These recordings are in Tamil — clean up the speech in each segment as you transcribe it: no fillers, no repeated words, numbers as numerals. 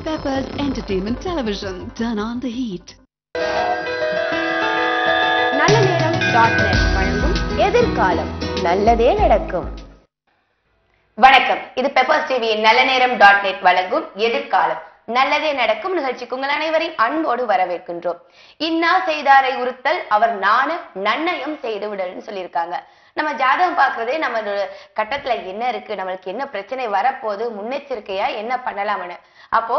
Peppers Entertainment Television. Turn on the heat. நல்லநேரம்.net வழங்கும் எதிர்காலம் நல்லதே நடக்கும். வணக்கம், இது பெப்பர்ஸ் டிவியின் நல்லநேரம்.net வழங்கும் எதிர்காலம் நல்லதே நடக்கும் நிகழ்ச்சிக்கு உங்கள் அனைவரையும் அன்போடு வரவேற்கின்றோம். இன்னா செய்தாரை உறுத்தல் அவர் நாண நன்னயம் செய்து விடல்னு சொல்லியிருக்காங்க. நம்ம ஜாதகம் பாக்குறதே நம்மளோட கட்டத்துல என்ன இருக்கு, நம்மளுக்கு என்ன பிரச்சனை வரப்போகுது, முன்னெச்சரிக்கையா என்ன பண்ணலாம்னு. அப்போ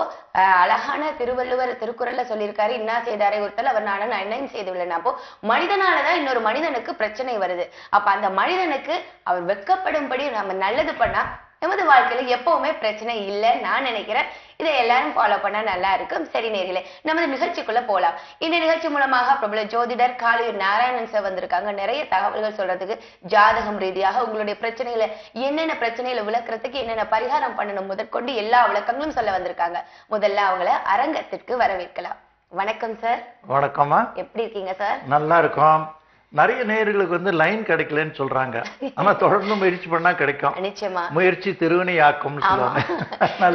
அழகான திருவள்ளுவர் திருக்குறள்ல சொல்லியிருக்காரு, இன்னா செய்தாரை ஒருத்தல் அவர் நானும் நன்னயம் செய்து விடலன்னு. அப்போ மனிதனாலதான் இன்னொரு மனிதனுக்கு பிரச்சனை வருது. அப்ப அந்த மனிதனுக்கு அவர் வெட்கப்படும்படி நம்ம நல்லது பண்ணா நமது வாழ்க்கையில எப்பவுமே பிரச்சனை இல்லைன்னு நான் நினைக்கிறேன். இதை எல்லாரும் ஃபாலோ பண்ணா நல்லா இருக்கும். சரி நேர்களே, நமது நிகழ்ச்சிக்குள்ள போலாம். இந்த நிகழ்ச்சி மூலமாக பிரபல ஜோதிடர் காளியூர் நாராயணன் சார் வந்திருக்காங்க. நிறைய தகவல்கள் சொல்றதுக்கு, ஜாதகம் ரீதியாக உங்களுடைய பிரச்சனைகளை என்னென்ன பிரச்சனைகளை விளக்குறதுக்கு என்னென்ன பரிகாரம் பண்ணணும் முதற்கொண்டு எல்லா விளக்கங்களும் சொல்ல வந்திருக்காங்க. முதல்ல அவங்கள அரங்கத்திற்கு வரவேற்கலாம். வணக்கம் சார். வணக்கம்மா. எப்படி இருக்கீங்க சார்? நல்லா இருக்கும். நிறைய நேயர்களுக்கு வந்து லைன் கிடைக்கலன்னு சொல்றாங்க. ஆனா தொடர்ந்து முயற்சி பண்ணா கிடைக்கும். நிச்சயமா முயற்சி திருவினையாக்கும் சொல்லுவாங்க.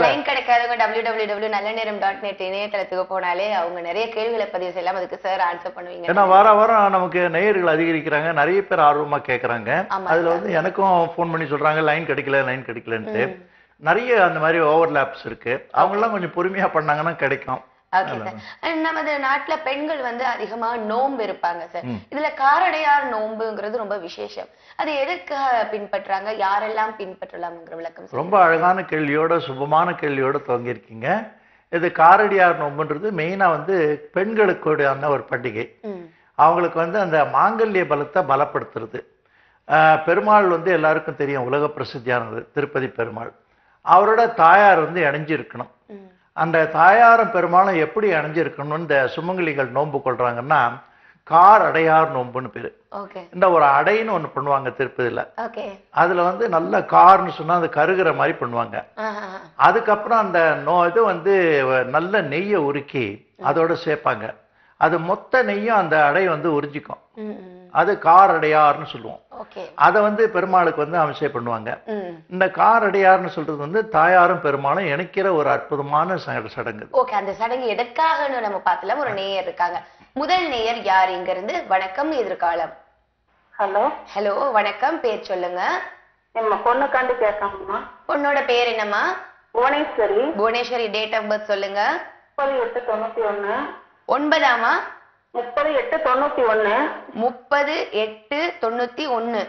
லைன் கிடைக்காதவங்க www.நல்லநேரம்.net இணையதளத்துக்கு போனாலே அவங்க நிறைய கேள்விகளை பதிவு செய்யலாம். அதுக்கு சார் ஆன்சர் பண்ணுவீங்க. ஏன்னா வார வாரம் நமக்கு நேயர்கள் அதிகரிக்கிறாங்க, நிறைய பேர் ஆர்வமா கேட்கறாங்க. அதுல வந்து எனக்கும் போன் பண்ணி சொல்றாங்க லைன் கிடைக்கலன்ட்டு. நிறைய அந்த மாதிரி ஓவர்லாப்ஸ் இருக்கு. அவங்க எல்லாம் கொஞ்சம் பொறுமையா பண்ணாங்கன்னா கிடைக்கும். நமது நாட்டுல பெண்கள் வந்து அதிகமா நோன்பு இருப்பாங்க சார். இதுல காரடையார் நோன்புங்கிறது ரொம்ப விசேஷம். அது எதற்காக பின்பற்றாங்க, யாரெல்லாம் பின்பற்றலாம்ங்கிற விளக்கம். ரொம்ப அழகான கேள்வியோட சுபமான கேள்வியோட துவங்கியிருக்கீங்க. இது காரடியார் நோன்புன்றது மெயினா வந்து பெண்களுக்கு ஒரு பண்டிகை. அவங்களுக்கு வந்து அந்த மாங்கல்ய பலத்தை பலப்படுத்துறது. பெருமாள் வந்து எல்லாருக்கும் தெரியும், உலக பிரசித்தியானது திருப்பதி பெருமாள். அவரோட தாயார் வந்து இணைஞ்சிருக்கணும். அந்த தாயாரும் பெருமாளும் எப்படி அணைஞ்சிருக்கணும்னு இந்த சுமங்கலிகள் நோன்பு கொள்றாங்கன்னா கார் அடையார் நோன்புன்னு பேரு. இந்த ஒரு அடைன்னு ஒண்ணு பண்ணுவாங்க திருப்பதியில. அதுல வந்து நல்ல கார்னு சொன்னா அது கருகிற மாதிரி பண்ணுவாங்க. அதுக்கப்புறம் அந்த இது வந்து நல்ல நெய்யை உருக்கி அதோட சேர்ப்பாங்க. அது மொத்த நெய்யும் அந்த அடை வந்து உறிஞ்சிக்கும். அது கார் அடையார்னு சொல்லுவோம். அத வந்து பெருமாளுக்கு வந்து அபிஷேகம் பண்ணுவாங்க. இந்த கார் அடையார்னு சொல்றது வந்து தாயாரும் பெருமாளும் இணைக்கிற ஒரு அற்புதமான சடங்கு. ஓகே, அந்த சடங்கு எதற்காகன்னு நம்ம பார்க்கலாம். ஒரு நேயர் இருக்காங்க. முதல் நேயர் யார் இங்க இருந்து? வணக்கம் எதிர்காலம். ஹலோ. ஹலோ வணக்கம், பேர் சொல்லுங்க. நம்ம பொண்ணுக்காண்டி கேட்கணுமா? பொண்ணோட பேர் என்னம்மா? Bhuvaneswari. Bhuvaneswari, date of birth சொல்லுங்க. 30/8/91. 9ஆமா? 30/8/91. 30/8/91.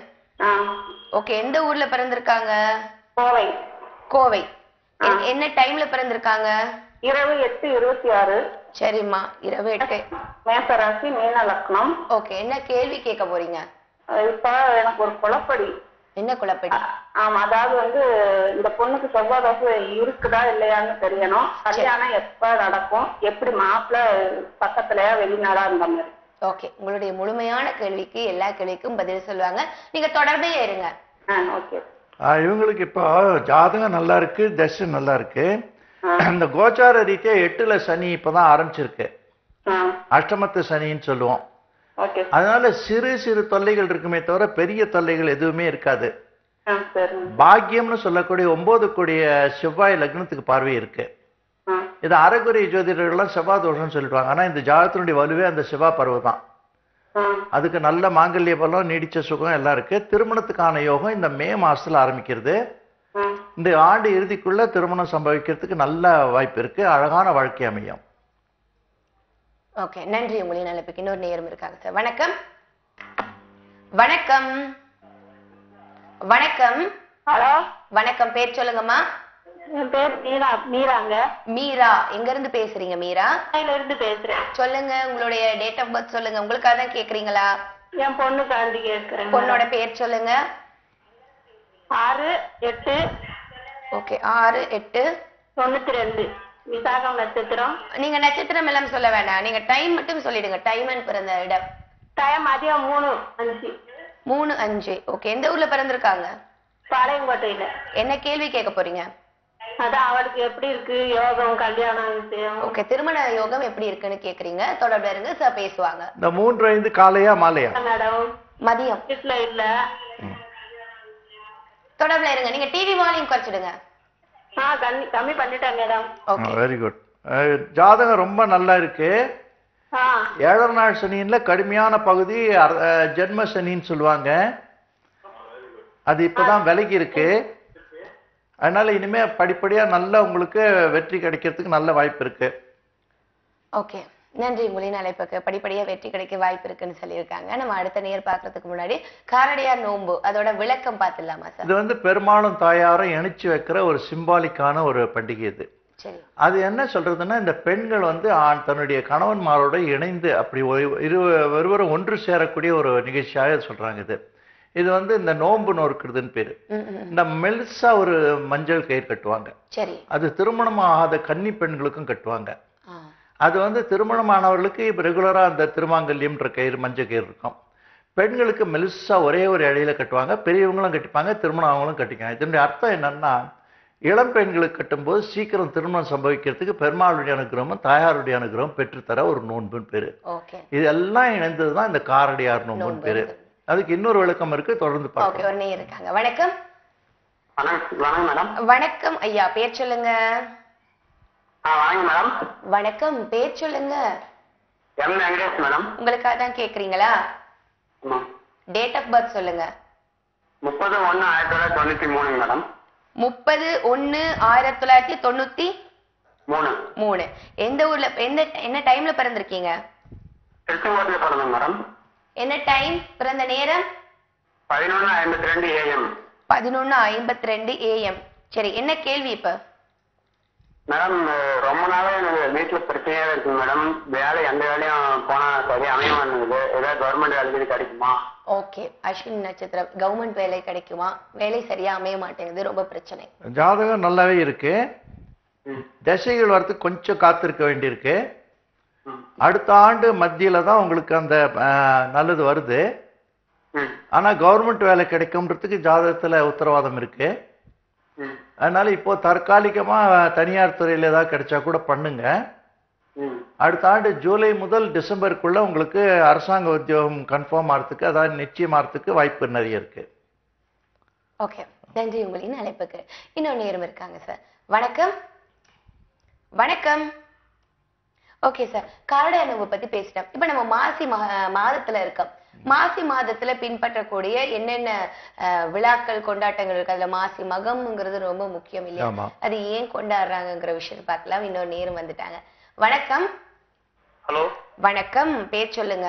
ஓகே, எந்த ஊர்ல பிறந்திருக்காங்க? கோவை. கோவை. என்ன டைம்ல பிறந்திருக்காங்க? இரவு 8:26. சரிம்மா, இரவு 8. மேசராசி, மீன லக்னம். ஓகே, என்ன கேள்வி கேட்க போறீங்க? இப்ப எனக்கு ஒரு குழப்படி. என்ன குழப்படி? ஆமா, அதாவது வந்து இந்த பொண்ணுக்கு செவ்வாய் தோசை இருக்குதா இல்லையான்னு தெரியணும். கல்யாணம் எப்ப நடக்கும், எப்படி மாப்பிள்ள பக்கத்துலயா வெளிநாடா இருந்த மாதிரி. ஓகே, உங்களுடைய முழுமையான கேள்விக்கு எல்லா கேள்விக்கும் பதில் சொல்லுவாங்க. நீங்க தொடர்பே இருங்க. ஓகே. இவங்களுக்கு இப்போ ஜாதகம் நல்லா இருக்கு, தசை நல்லா இருக்கு. இந்த கோச்சார ரீதியா 8ல சனி இப்பதான் ஆரம்பிச்சிருக்கு. அஷ்டமத்து சனின்னு சொல்லுவோம். அதனால சிறு சிறு தொல்லைகள் இருக்குமே தவிர பெரிய தொல்லைகள் எதுவுமே இருக்காது. பாக்கியம்னு சொல்லக்கூடிய 9 கூடிய செவ்வாய் லக்னத்துக்கு பார்வை இருக்கு. இது அரைக்குறை ஜோதிடர்கள்லாம் செவ்வாய் தோஷம்னு சொல்லிடுவாங்க. ஆனா இந்த ஜாதகத்தினுடைய வலுவே அந்த செவ்வாய் பருவம் தான். அதுக்கு நல்ல மாங்கல்ய பலம், நீடிச்ச சுகம் எல்லாம் இருக்கு. திருமணத்துக்கான யோகம் இந்த மே மாசத்துல ஆரம்பிக்கிறது. இந்த ஆண்டு இறுதிக்குள்ள திருமணம் சம்பவிக்கிறதுக்கு நல்ல வாய்ப்பு இருக்கு. அழகான வாழ்க்கை அமையும். ஓகே, நன்றி. உங்களின் அழைப்புக்கு இன்னொரு நேரம் இருக்காங்க சார். வணக்கம். வணக்கம். வணக்கம். ஹலோ. வணக்கம், பேர் சொல்லுங்கம்மா. என் பேர் மீரா. மீராங்க. மீரா, எங்க இருந்து பேசுறீங்க? மீரா இருந்து பேசுறேன். சொல்லுங்க, உங்களுடைய டேட் ஆஃப் பர்த் சொல்லுங்க. உங்களுக்காக தான் கேக்குறீங்களா? என் பொண்ணுக்காண்டி கேட்கிறேன். பொண்ணோட பேர் சொல்லுங்க. 6/8. ஓகே, 6/8/92. விசாகம் நட்சத்திரம். நீங்க நட்சத்திரம் எல்லாம் சொல்ல வேண்டாம், நீங்க டைம் மட்டும் சொல்லிடுங்க. டைம் அண்ட் பிறந்த இடம். டைம் மதியம் 3:05. 3:05. ஓகே, எந்த ஊர்ல பிறந்திருக்காங்க? பாளையங்கோட்டையில. என்ன கேள்வி கேட்க போறீங்க? அதான் அவளுக்கு எப்படி இருக்கு யோகம், கல்யாணம் விஷயம். ஓகே, திருமண யோகம் எப்படி இருக்குன்னு கேக்குறீங்க. தொடர்பு இருங்க சார், பேசுவாங்க. இந்த 3:05 காலையா மாலையா? மேடம் மதியம். இல்ல தொடர்புல இருங்க. நீங்க டிவி வால்யூம் குறைச்சிடுங்க. கம்மி பண்ணிட்டேன் மேடம். Very good. ஜாதகம் ரொம்ப நல்லா இருக்கு. ஆ 7 நாள் சனியில கடுமையான பகுதி ஜென்ம சனின்னு சொல்லுவாங்க. அது இப்பதான் விலகி இருக்கு. அதனால இனிமே படிப்படியா நல்லா உங்களுக்கு வெற்றி கிடைக்கிறதுக்கு நல்ல வாய்ப்பு இருக்கு. ஓகே, நன்றி. உங்களின் அழைப்புக்கு. படிப்படியா வெற்றி கிடைக்க வாய்ப்பு இருக்குன்னு சொல்லியிருக்காங்க. நம்ம அடுத்த நேர் பார்க்கறதுக்கு முன்னாடி காரடையார் நோன்பு அதோட விளக்கம் பார்த்துடலாமா சார்? இது வந்து பெருமாளும் தாயாரும் இணைச்சு வைக்கிற ஒரு சிம்பாலிக்கான ஒரு பண்டிகை இது. சரி. அது என்ன சொல்றதுன்னா, இந்த பெண்கள் வந்து தன்னுடைய கணவன்மாரோட இணைந்து அப்படி ஒருவரும் ஒன்று சேரக்கூடிய ஒரு நிகழ்ச்சியாக சொல்றாங்க. இது வந்து இந்த நோன்பு நோக்கிறதுன்னு பேரு. இந்த மெல்சா ஒரு மஞ்சள் கயிறு கட்டுவாங்க. சரி. அது திருமணம் ஆகாத கன்னி பெண்களுக்கும் கட்டுவாங்க. அது வந்து திருமணமானவர்களுக்கு இப்ப ரெகுலரா அந்த திருமாங்கல்யம்ன்ற கயிறு மஞ்சள் கயிறு இருக்கும். பெண்களுக்கு மெல்சா ஒரே ஒரு இடையில கட்டுவாங்க. பெரியவங்களும் கட்டிப்பாங்க, திருமணம் அவங்களும் கட்டிக்காங்க. இதனுடைய அர்த்தம் என்னன்னா, இளம் பெண்களுக்கு கட்டும்போது சீக்கிரம் திருமணம் சம்பவிக்கிறதுக்கு பெருமாளுடைய அனுகிரகமும் தாயாருடைய அனுகிரகம் பெற்றுத்தர ஒரு நோன்புன்னு பேரு. இதெல்லாம் இணைந்ததுதான் இந்த காரடியார் நோன்புன்னு பேரு. அதுக்கு இன்னொரு விளக்கம் இருக்கு, தொடர்ந்து பார்க்கலாம். இருக்காங்க. வணக்கம். மேடம். வணக்கம் ஐயா, பேர் சொல்லுங்க. மேடம். வணக்கம், பேர் சொல்லுங்க. மேடம். உங்களுக்காக தான் கேக்குறீங்களா? டேட் ஆஃப் பர்த் சொல்லுங்க. 30/1/1993 மேடம். 30/1/1993. எந்த ஊர்ல என்ன டைம்ல பிறந்திருக்கீங்க? திருச்செங்கோட்டில் பிறந்தேன் மேடம். என்ன டைம், பிறந்த நேரம்? 11:52 AM. 11:52 AM. சரி, என்ன கேள்வி இப்ப? மேடம், ரொம்ப நாளா எனக்கு வீட்டுல பிரச்சனையா இருக்கு மேடம். வேலை எந்த வேலையும் போனா சரி அமைய மாட்டேங்குது. ஏதாவது கவர்மெண்ட் வேலைக்கு கிடைக்குமா? ஓகே, அஸ்வினி நட்சத்திரம் கவர்மெண்ட் வேலை கிடைக்குமா? வேலை சரியா அமைய மாட்டேங்குது, ரொம்ப பிரச்சனை. ஜாதகம் நல்லாவே இருக்கு. திசைகள் வரதுக்கு கொஞ்சம் காத்திருக்க வேண்டியிருக்கு. அடுத்த ஆண்டு மத்தியில தான் உங்களுக்கு அந்த நல்லது வருது. ஆனா கவர்மெண்ட் வேலை கிடைக்கும்ன்றதுக்கு ஜாதகத்துல உத்தரவாதம் இருக்கு. அதனால இப்போ தற்காலிகமா தனியார் துறையில ஏதாவது கிடைச்சா கூட பண்ணுங்க. அடுத்த ஆண்டு ஜூலை முதல் டிசம்பருக்குள்ள உங்களுக்கு அரசாங்க உத்தியோகம் கன்ஃபார்ம் ஆகிறதுக்கு, அதாவது நிச்சயமாகிறதுக்கு வாய்ப்பு நிறைய இருக்கு. ஓகே, நன்றி உங்களின் அழைப்புக்கு. இன்னொரு நேரம் இருக்காங்க சார். வணக்கம். வணக்கம். ஓகே சார், காரடையார் நோன்பு பத்தி பேசிட்டோம். இப்ப நம்ம மாசி மாதத்துல இருக்கோம். மாசி மாதத்துல பின்பற்றக்கூடிய என்னென்ன விழாக்கள் கொண்டாட்டங்கள் இருக்கு? அதுல மாசி மகம்ங்கிறது ரொம்ப முக்கியம் இல்லையா? அது ஏன் கொண்டாடுறாங்கிற விஷயத்தை பார்க்கலாம். இன்னொரு நேரம் வந்துட்டாங்க. வணக்கம். ஹலோ. வணக்கம், பேர் சொல்லுங்க.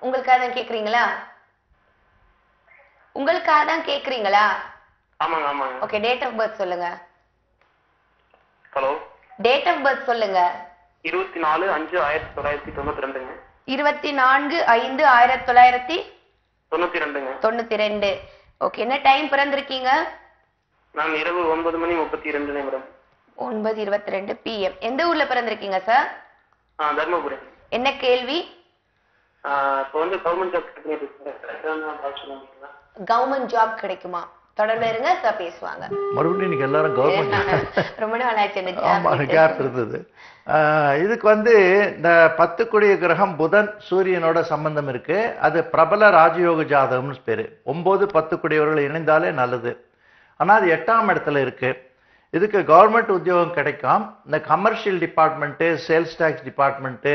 உங்களுக்காக தான் கேக்குறீங்களா? உங்களுக்காக தான் கேக்குறீங்களா? ஓகே, டேட் ஆஃப் பர்த் சொல்லுங்க. ஹலோ. டேட் ஆஃப் பர்த் சொல்லுங்க. 24/5/1992. 24/5/1992. ஓகே, என்ன டைம் பிறந்திருக்கீங்க? நான் இரவு 9:32 நிமிடம். 9:22 PM. எந்த ஊர்ல பிறந்திருக்கீங்க சார்? தர்மபுரி. என்ன கேள்வி? இப்போ வந்து கவர்மெண்ட் ஜாப் கவர்மெண்ட் ஜாப் கிடைக்குமா? தொடர்ந்து இருங்க சார், பேசுவாங்க. மறுபடியும் நீங்க எல்லாரும் கவர்மெண்ட் ரொம்ப நாள் ஆச்சு. கேப் இருந்தது. இதுக்கு வந்து இந்த 10 கொடிய கிரகம் புதன் சூரியனோட சம்பந்தம் இருக்கு. அது பிரபல ராஜயோக ஜாதகம்னு பேரு. 9 10 கொடியவர்கள் இணைந்தாலே நல்லது. ஆனா அது 8ஆம் இடத்துல இருக்கு. இதுக்கு கவர்மெண்ட் உத்தியோகம் கிடைக்கும். இந்த commercial department, sales tax department,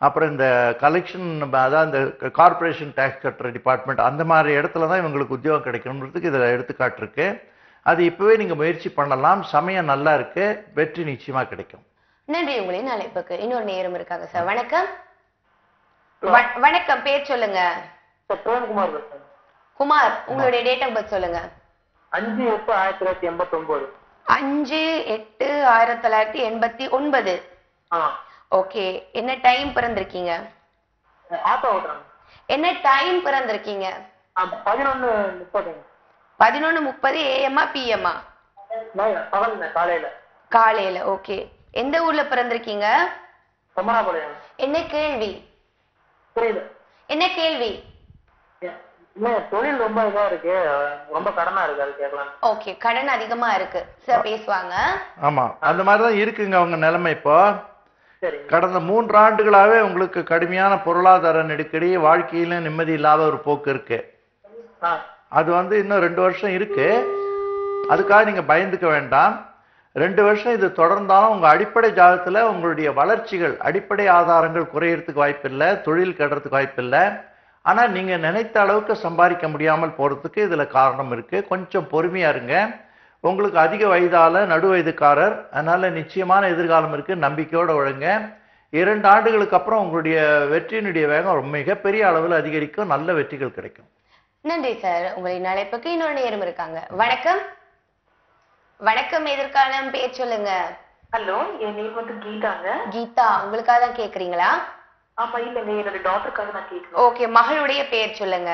அப்புறம் இந்த கலெக்ஷன், அதான் இந்த கார்பரேஷன் டேக்ஸ் கட்டுற டிபார்ட்மெண்ட், அந்த மாதிரி இடத்துல தான் இவங்களுக்கு உத்தியோகம் கிடைக்கணுன்றதுக்கு இதில் எடுத்துக்காட்டு இருக்கு. அது இப்பவே நீங்க முயற்சி பண்ணலாம். சமயம் நல்லா இருக்கு, வெற்றி நிச்சயமா கிடைக்கும். நன்றி உங்களின் அழைப்புக்கு. இன்னொரு நேரம் இருக்காங்க சார். வணக்கம். வணக்கம், பேர் சொல்லுங்க. குமார். குமார், உங்களுடைய டேட் ஆஃப் பர்த் சொல்லுங்க. 5/8/1989. 5/8/1989. ஓகே, என்ன டைம் பிறந்திருக்கீங்க? என்ன டைம் பிறந்திருக்கீங்க? 11:30. 11:30 AM PM? காலையில. ஓகே, எந்த ஊர்ல பிறந்திருக்கீங்க? என்ன கேள்வி? என்ன கேள்வி? தொழில் ரொம்ப இதா இருக்கு, ரொம்ப கடனா இருக்கு, அது கேட்கலாம். ஓகே, கடன் அதிகமா இருக்கு சார், பேசுவாங்க. ஆமா, அந்த மாதிரிதான் இருக்குங்க அவங்க நிலைமை. இப்போ கடந்த 3 ஆண்டுகளாவே உங்களுக்கு கடுமையான பொருளாதார நெருக்கடி, வாழ்க்கையில நிம்மதி இல்லாத ஒரு போக்கு இருக்கு. அது வந்து இன்னும் 2 வருஷம் இருக்கு. அதுக்காக நீங்க பயந்துக்க வேண்டாம். 2 வருஷம் இது தொடர்ந்தாலும் உங்க அடிப்படை ஜாதகத்துல உங்களுடைய வளர்ச்சிகள் அடிப்படை ஆதாரங்கள் குறையறதுக்கு வாய்ப்பில்லை, தொழில் கெடுறதுக்கு வாய்ப்பில்லை. ஆனா நீங்க நினைத்த அளவுக்கு சம்பாதிக்க முடியாமல் போறதுக்கு இதுல காரணம் இருக்கு. கொஞ்சம் பொறுமையா இருங்க. உங்களுக்கு அதிக வயதால நடு வயதுக்காரர், அதனால நிச்சயமான எதிர்காலம் இருக்கு. நம்பிக்கையோட ஒழுங்க. 2 ஆண்டுகளுக்கு அப்புறம் உங்களுடைய வெற்றியினுடைய வேகம் மிகப்பெரிய அளவில் அதிகரிக்கும். நல்ல வெற்றிகள் கிடைக்கும். நன்றி சார். உங்களின் அழைப்புக்கு இன்னொரு நேரம் இருக்காங்க. வணக்கம். வணக்கம், எதிர்காலம். பேர் சொல்லுங்க. ஹலோ, என் நேம் வந்து கீதாங்க. கீதா, உங்களுக்காக தான் கேக்குறீங்களா? ஆமா, இல்லைங்க, என்னோட டாக்டருக்காக நான் கேட்கணும். ஓகே, மகளுடைய பேர் சொல்லுங்க.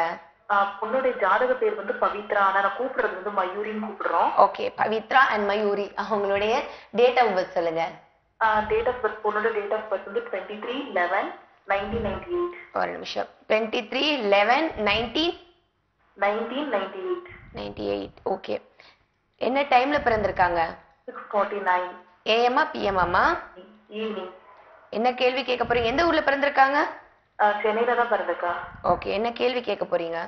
பொண்ணுடைய ஜாதக பேர் வந்து பவித்ரா. ஆனா நான் கூப்பிடுறது வந்து மயூரின்னு கூப்பிடுறோம். Okay, Pavithra and Mayuri. அவங்களுடைய டேட் ஆஃப் பர்த் சொல்லுங்க. டேட் ஆஃப் பர்த், பொண்ணோட டேட் ஆஃப் பர்த் வந்து 23/11/1998. ஒரு நிமிஷம். 23/11/1998. ஓகே. என்ன டைம்ல பிறந்திருக்காங்க? 6:49 ஏஎம்மா பிஎம்மா? ஈவினிங். என்ன கேள்வி கேட்க போறீங்க? எந்த ஊர்ல பிறந்திருக்காங்க? சென்னையில தான் பிறந்திருக்கா. ஓகே, என்ன கேள்வி கேட்க போறீங்க?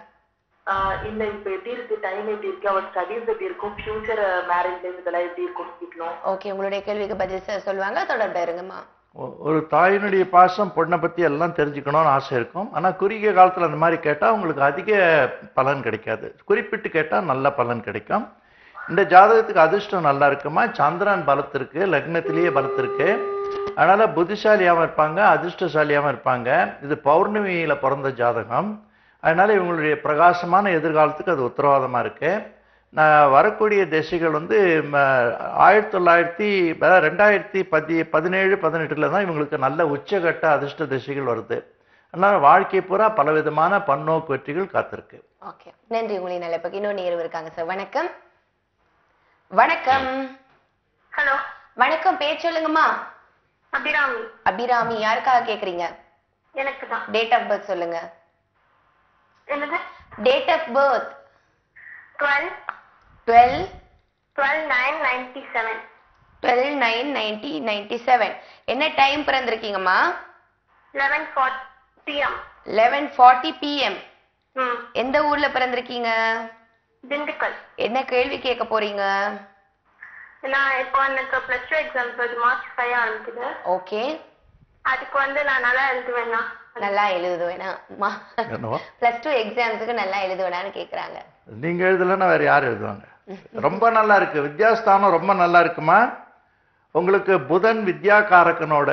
இல்ல, இப்ப எப்படி இருக்கு, டைம் எப்படி இருக்கு, அவர் ஸ்டடீஸ் எப்படி இருக்கும், ஃபியூச்சர் மேரேஜ் லைஃப் இதெல்லாம் எப்படி இருக்கும் கேட்கணும். ஓகே, உங்களுடைய கேள்விக்கு பதில் சொல்லுவாங்க. தொடர்பு இருங்கம்மா. ஒரு தாயினுடைய பாசம் பொண்ணை பத்தி எல்லாம் தெரிஞ்சுக்கணும்னு ஆசை இருக்கும். ஆனா குறுகிய காலத்துல அந்த மாதிரி கேட்டா உங்களுக்கு அதிக பலன் கிடைக்காது. குறிப்பிட்டு கேட்டா நல்ல பலன் கிடைக்கும். இந்த ஜாதகத்துக்கு அதிர்ஷ்டம் நல்லா இருக்குமா? சந்திரன் பலத்திருக்கு, லக்னத்திலேயே பலத்திருக்கு. அதனால புத்திசாலியாகவும் இருப்பாங்க, அதிர்ஷ்டசாலியாகவும் இருப்பாங்க. இது பௌர்ணமியில பிறந்த ஜாதகம். அதனால இவங்களுடைய பிரகாசமான எதிர்காலத்துக்கு அது உத்தரவாதமா இருக்கு. நான் வரக்கூடிய திசைகள் வந்து 2017-18 தான் இவங்களுக்கு நல்ல உச்சகட்ட அதிர்ஷ்ட திசைகள் வருது. அதனால வாழ்க்கை பூரா பலவிதமான பன்னோக்கு வெற்றிகள் காத்திருக்கு. ஓகே, நன்றி. உங்களின் அழைப்புக்கு இன்னொரு நேரம் இருக்காங்க சார். வணக்கம். வணக்கம். ஹலோ. வணக்கம், பேர் சொல்லுங்கம்மா. அபிராமி. அபிராமி, யாருக்காக கேக்குறீங்க? எனக்கு தான். டேட் ஆஃப் பர்த் சொல்லுங்க. என்னது? Date of birth 12/9/97. 12/9/1997. என்ன டைம் பிறந்திருக்கீங்கம்மா? 11:40 PM. 11:40 PM. ம். எந்த ஊர்ல பிறந்திருக்கீங்க? திண்டுக்கல். என்ன கேள்வி கேட்க போறீங்க? நான் இப்போ எனக்கு +2 எக்ஸாம்ஸ் வருது. March 5 ஆரம்பிக்குது. ஓகே. அதுக்கு வந்து நான் நல்லா எழுதுவேனா? நல்லா எழுதுவேனா? +2 எக்ஸாம்ஸுக்கு நல்லா எழுதுவேனான்னு கேக்குறாங்க. நீங்க எழுதலன்னா வேற யார் எழுதுவாங்க? ரொம்ப நல்லா இருக்கு. வித்யாஸ்தானம் ரொம்ப நல்லா இருக்குமா? உங்களுக்கு புதன் வித்யாகாரகனோட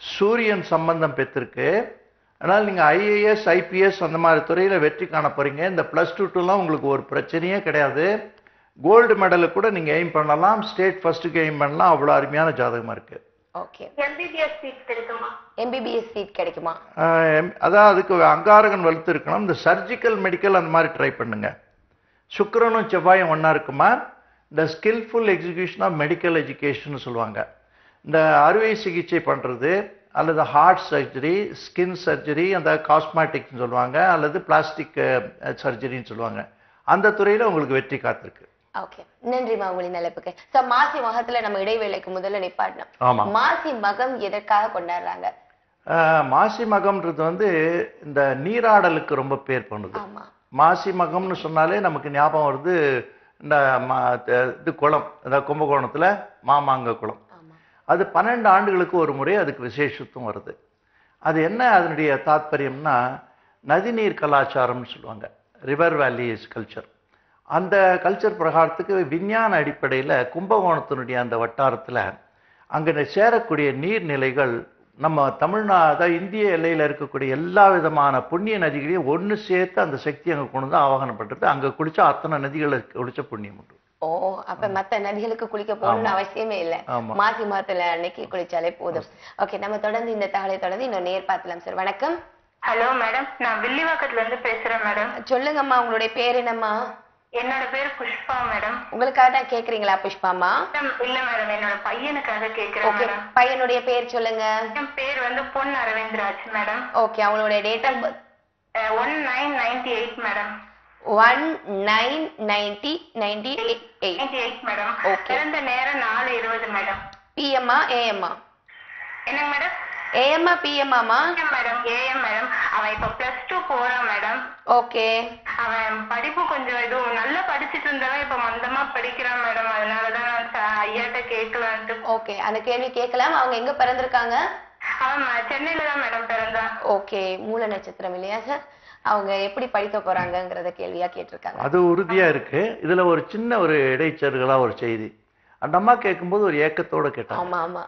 சூரியன் சம்பந்தம் பெற்றிருக்கு. அதனால நீங்க IAS IPS அந்த மாதிரி துறையில வெற்றி காண போறீங்க. இந்த +2 உங்களுக்கு ஒரு பிரச்சனையே கிடையாது. கோல்டு மெடலு கூட நீங்க எய்ம் பண்ணலாம், ஸ்டேட் ஃபர்ஸ்ட்டுக்கு எய்ம் பண்ணலாம். அவ்வளோ அருமையான ஜாதகமா இருக்கு. ஓகே. MBBS சீட் கிடைக்குமா? MBBS சீட் கிடைக்குமா? அதான் அதுக்கு அங்காரகன் வலுத்து இருக்கணும். இந்த சர்ஜிக்கல் மெடிக்கல் அந்த மாதிரி ட்ரை பண்ணுங்க. சுக்கிரனும் செவ்வாயும் ஒன்னா இருக்குமா? இந்த skillful execution of medical education சொல்லுவாங்க. இந்த அறுவை சிகிச்சை பண்றது அல்லது ஹார்ட் சர்ஜரி, ஸ்கின் சர்ஜரி, அந்த காஸ்மெட்டிக்ஸ் சொல்லுவாங்க, அல்லது பிளாஸ்டிக் சர்ஜரின்னு சொல்லுவாங்க. அந்த துறையில உங்களுக்கு வெற்றி காத்திருக்கு. ஓகே, நன்றிமா உங்களின் அழைப்புக்கு. சார், மாசி மகத்துல நம்ம இடைவேளைக்கு முதல்ல நிப்பாட்டணும். மாசி மகம் எதற்காக கொண்டாடுறாங்க? மாசி மகம்ன்றது வந்து இந்த நீராடலுக்கு ரொம்ப பேர் பண்ணுது. மாசி மகம்னு சொன்னாலே நமக்கு ஞாபகம் வருது இந்த இது குளம், இந்த கும்பகோணத்துல மாமாங்க குளம். அது 12 ஆண்டுகளுக்கு ஒரு முறை அதுக்கு விசேஷத்துவம் வருது. அது என்ன அதனுடைய தாத்பரியம்னா, நதிநீர் கலாச்சாரம்னு சொல்லுவாங்க, ரிவர் வேலிஸ் கல்ச்சர். அந்த கல்ச்சர் பிரகாரத்துக்கு விஞ்ஞான அடிப்படையில் கும்பகோணத்தினுடைய அந்த வட்டாரத்தில் அங்கே சேரக்கூடிய நீர்நிலைகள் நம்ம தமிழ்நாடு இந்திய எல்லையில் இருக்கக்கூடிய எல்லா விதமான புண்ணிய நதிகளையும் ஒன்று சேர்த்து அந்த சக்தி அங்கே கொண்டு வந்து ஆவாகனம் பண்ணுறது. அங்கே குளிச்சா அத்தனை நதிகளை குளிச்ச புண்ணியம் உண்டு. ஓ, அப்ப மத்த நதிகளுக்கு குளிக்க போகணும்னு அவசியமே இல்லை. மாசி மாதத்துல அன்னைக்கு குளிச்சாலே போதும். ஓகே, நம்ம தொடர்ந்து இந்த தகவலை தொடர்ந்து இன்னும் நேர் பார்க்கலாம் சார். வணக்கம். ஹலோ மேடம், நான் வில்லிவாக்கத்துல இருந்து பேசுறேன் மேடம். சொல்லுங்கம்மா, உங்களுடைய பேர் என்னம்மா? என்னோட பேர் புஷ்பா மேடம். உங்களுக்காக தான் கேக்குறீங்களா புஷ்பாமா? இல்ல மேடம், என்னோட பையனுக்காக கேக்குறேன் மேடம். பையனுடைய பேர் சொல்லுங்க. என் பேர் வந்து பொன் அரவிந்த்ராஜ் மேடம். ஓகே, அவங்களுடைய date of birth 1998 madam. 1998 madam. பிறந்த நேரம் 4:20 மேடம். பிஎம்மா ஏஎம்மா? என்னங்க மேடம்? ஏஎம்மா பிஎம்மாமா? Madam AM madam. அவன் இப்ப +2 போறான் மேடம். ஓகே. அவன் படிப்பு கொஞ்சம் இதுவும் நல்லா படிச்சிட்டு இருந்தவன் இப்ப மந்தமா படிக்கிறான் மேடம். அதனாலதான் நான் ஐயாட்ட கேட்கலான்ட்டு. ஓகே, அந்த கேள்வி கேட்கலாம். அவங்க எங்க பிறந்திருக்காங்க? அவன் சென்னையில தான் மேடம் பிறந்தான். ஓகே, மூல நட்சத்திரம் இல்லையா சார்? அவங்க எப்படி படிக்க போறாங்கங்கறத கேள்வியா கேட்டிருக்காங்க. அது உறுதியா இருக்கு. இதுல ஒரு சின்ன ஒரு இடைச்செருகளா ஒரு செய்தி. அந்த அம்மா கேட்கும்போது ஒரு ஏக்கத்தோட கேட்டாங்க. ஆமா ஆமா.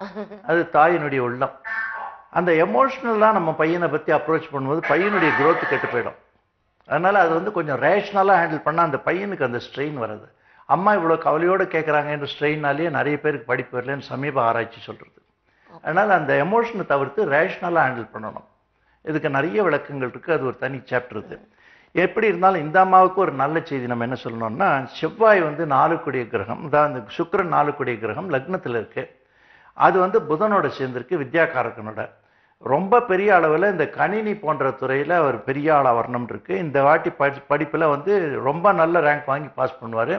அது தாயினுடைய உள்ளம். அந்த எமோஷனலா நம்ம பையனை பத்தி அப்ரோச் பண்ணும்போது பையனுடைய growth கெட்டு போயிடும். அதனால அது வந்து கொஞ்சம் ரேஷனலா ஹேண்டில் பண்ணா அந்த பையனுக்கு அந்த ஸ்ட்ரெயின் வராது. அம்மா இவ்வளவு கவலையோட கேட்கறாங்கன்ற ஸ்ட்ரெயினாலேயே நிறைய பேருக்கு படிப்பு வரலன்னு சமீப ஆராய்ச்சி சொல்றது. அதனால அந்த எமோஷனை தவிர்த்து ரேஷனலா ஹேண்டில் பண்ணணும். இதுக்கு நிறைய விளக்கங்கள் இருக்கு. அது ஒரு தனி சாப்டர் இது. எப்படி இருந்தாலும் இந்த அம்மாவுக்கு ஒரு நல்ல செய்தி நம்ம என்ன சொல்லணும்னா, செவ்வாய் வந்து 4 கிரகம், அதான் இந்த சுக்கிரன் 4 கிரகம் லக்னத்துல இருக்கு. அது வந்து புதனோட சேர்ந்திருக்கு, வித்யாகாரகனோட. ரொம்ப பெரிய அளவில் இந்த கணினி போன்ற துறையில் அவர் பெரிய ஆளாக வரணும்னு இருக்கு. இந்த வாட்டி படிப்பில் வந்து ரொம்ப நல்ல ரேங்க் வாங்கி பாஸ் பண்ணுவார்.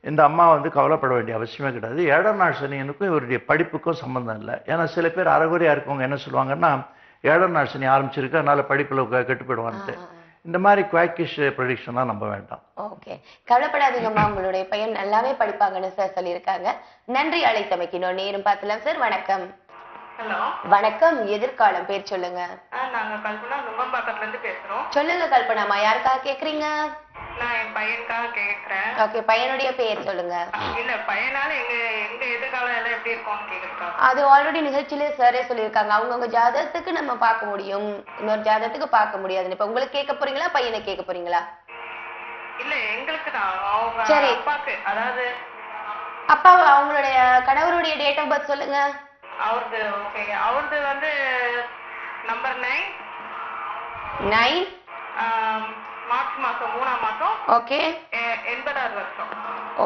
இந்த அம்மா வந்து கவலைப்பட வேண்டிய அவசியமே கிடையாது. 7ஆம் நாள் சனியனுக்கும் இவருடைய படிப்புக்கும் சம்பந்தம் இல்லை. ஏன்னா சில பேர் அறகுறையாக இருக்கவங்க என்ன சொல்லுவாங்கன்னா, 7ஆம் நாள் சனி ஆரம்பிச்சிருக்கு அதனால படிப்பில் கெட்டு போயிடுவான்ட்டு. இந்த மாதிரி குவாக்கிஷ் ப்ரெடிக்ஷன்லாம் நம்ப வேண்டாம். ஓகே, கவலைப்படாதீங்கம்மா, உங்களுடைய பையன் நல்லாவே படிப்பாங்கன்னு சார் சொல்லியிருக்காங்க. நன்றி அழைத்தமைக்கு. இன்னொரு நேரம் பார்த்துலாம் சார். வணக்கம். ஹலோ வணக்கம். எதிர்காலம் பேர் சொல்லுங்க. நாங்க கல்பனா நுங்கம்பாக்கத்துல இருந்து பேசுறோம். சொல்லுங்க கல்பனாமா, யாருக்காக கேக்குறீங்க? நான் என் பையனுக்காக கேக்குறேன். ஓகே, பையனுடைய பேர் சொல்லுங்க. இல்ல பையனால எங்க எங்க எதிர்காலம் எல்லாம் எப்படி இருக்கும்னு கேக்குறேன். அது ஆல்ரெடி நிகழ்ச்சியிலே சாரே சொல்லியிருக்காங்க. அவங்கவுங்க ஜாதகத்துக்கு நம்ம பார்க்க முடியும், இன்னொரு ஜாதகத்துக்கு பார்க்க முடியாது. இப்ப உங்களுக்கு கேட்க போறீங்களா, பையனை கேட்க போறீங்களா? இல்ல எங்களுக்கு தான் அவங்க சரி. அப்பாக்கு, அதாவது அப்பா அவங்களுடைய கணவருடைய டேட் ஆஃப் பர்த் சொல்லுங்க. அவரது ஓகே, அவரது வந்து நம்பர் 9 மார்ச் மாசம் 3ஆம் மாசம். ஓகே 80வது வருஷம்.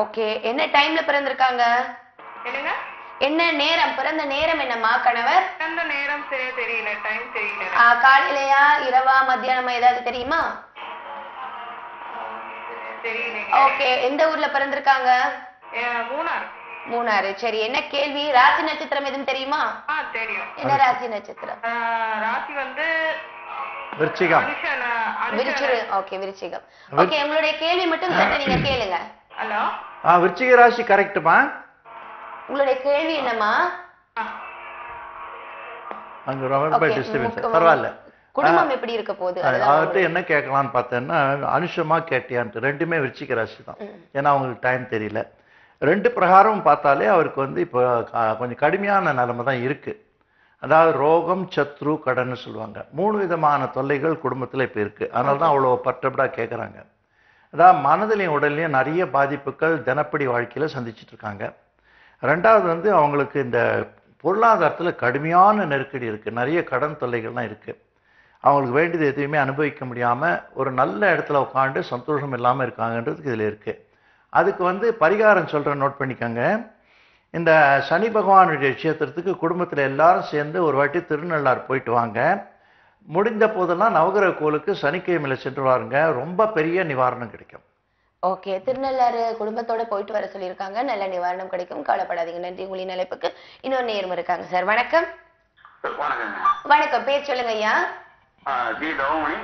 ஓகே, என்ன டைம்ல பிறந்திருக்காங்க? என்னங்க? என்ன நேரம், பிறந்த நேரம் என்னம்மா கணவர்? அந்த நேரம் சரியா தெரியல, டைம் தெரியல. காலையிலயா இரவா மத்தியானமா ஏதாவது தெரியுமா? தெரியல. ஓகே, எந்த ஊர்ல பிறந்திருக்காங்க? மூணார். மூணாறு. சரி, என்ன கேள்வி? ராசி நட்சத்திரம் எதுவும் தெரியுமா? தெரியும். என்ன ராசி நட்சத்திரம்? ராசி வந்து விருச்சிகம். விருச்சிகம். ஓகே, விருச்சிகம். ஓகே, உங்களுடைய கேள்வி மட்டும் சற்று நீங்க கேளுங்க. ஹலோ. விருச்சிக ராசி கரெக்ட்டுமா? உங்களுடைய கேள்வி என்னம்மா? அங்க ரொம்ப டிஸ்டர்பன்ஸ். பரவாயில்ல. குடும்பம் எப்படி இருக்க போகுது? அவர்கிட்ட என்ன கேட்கலான்னு பார்த்தேன்னா, அனுஷமா கேட்டியான்ட்டு. ரெண்டுமே விருச்சிக ராசி தான். ஏன்னா அவங்களுக்கு டைம் தெரியல. 2 பிரகாரம் பார்த்தாலே அவருக்கு வந்து இப்போ கொஞ்சம் கடுமையான நிலைமை தான் இருக்கு. அதாவது ரோகம், சத்ரு, கடன்னு சொல்லுவாங்க. 3 விதமான தொல்லைகள் குடும்பத்தில் இப்போ இருக்கு. அதனால தான் அவ்வளோ பர்டப்டா கேட்குறாங்க. அதாவது மனதிலையும் உடல்லையும் நிறைய பாதிப்புகள் தினப்படி வாழ்க்கையில சந்திச்சுட்டு இருக்காங்க. 2வது வந்து அவங்களுக்கு இந்த பொருளாதாரத்தில் கடுமையான நெருக்கடி இருக்கு. நிறைய கடன் தொல்லைகள்லாம் இருக்கு. அவங்களுக்கு வேண்டியது எதுவுமே அனுபவிக்க முடியாம ஒரு நல்ல இடத்துல உட்காந்து சந்தோஷம் இல்லாமல் இருக்காங்கன்றதுக்கு இதில் இருக்கு. அதுக்கு வந்து பரிகாரம் சொல்கிறேன், நோட் பண்ணிக்கோங்க. இந்த சனி பகவானுடைய க்ஷேத்திரத்துக்கு குடும்பத்தில் எல்லாரும் சேர்ந்து ஒரு வாட்டி திருநள்ளாறு போயிட்டு வாங்க. முடிந்த போதெல்லாம் நவகிரக கோவிலுக்கு சனிக்கிழமையில சென்று வாருங்க. ரொம்ப பெரிய நிவாரணம் கிடைக்கும். ஓகே, திருநள்ளாறு குடும்பத்தோட போயிட்டு வர சொல்லியிருக்காங்க. நல்ல நிவாரணம் கிடைக்கும், கவலைப்படாதீங்க. நன்றி. உங்களின் அழைப்புக்கு இன்னொரு நேரம் இருக்காங்க சார். வணக்கம். வணக்கம். பேர் சொல்லுங்க ஐயா.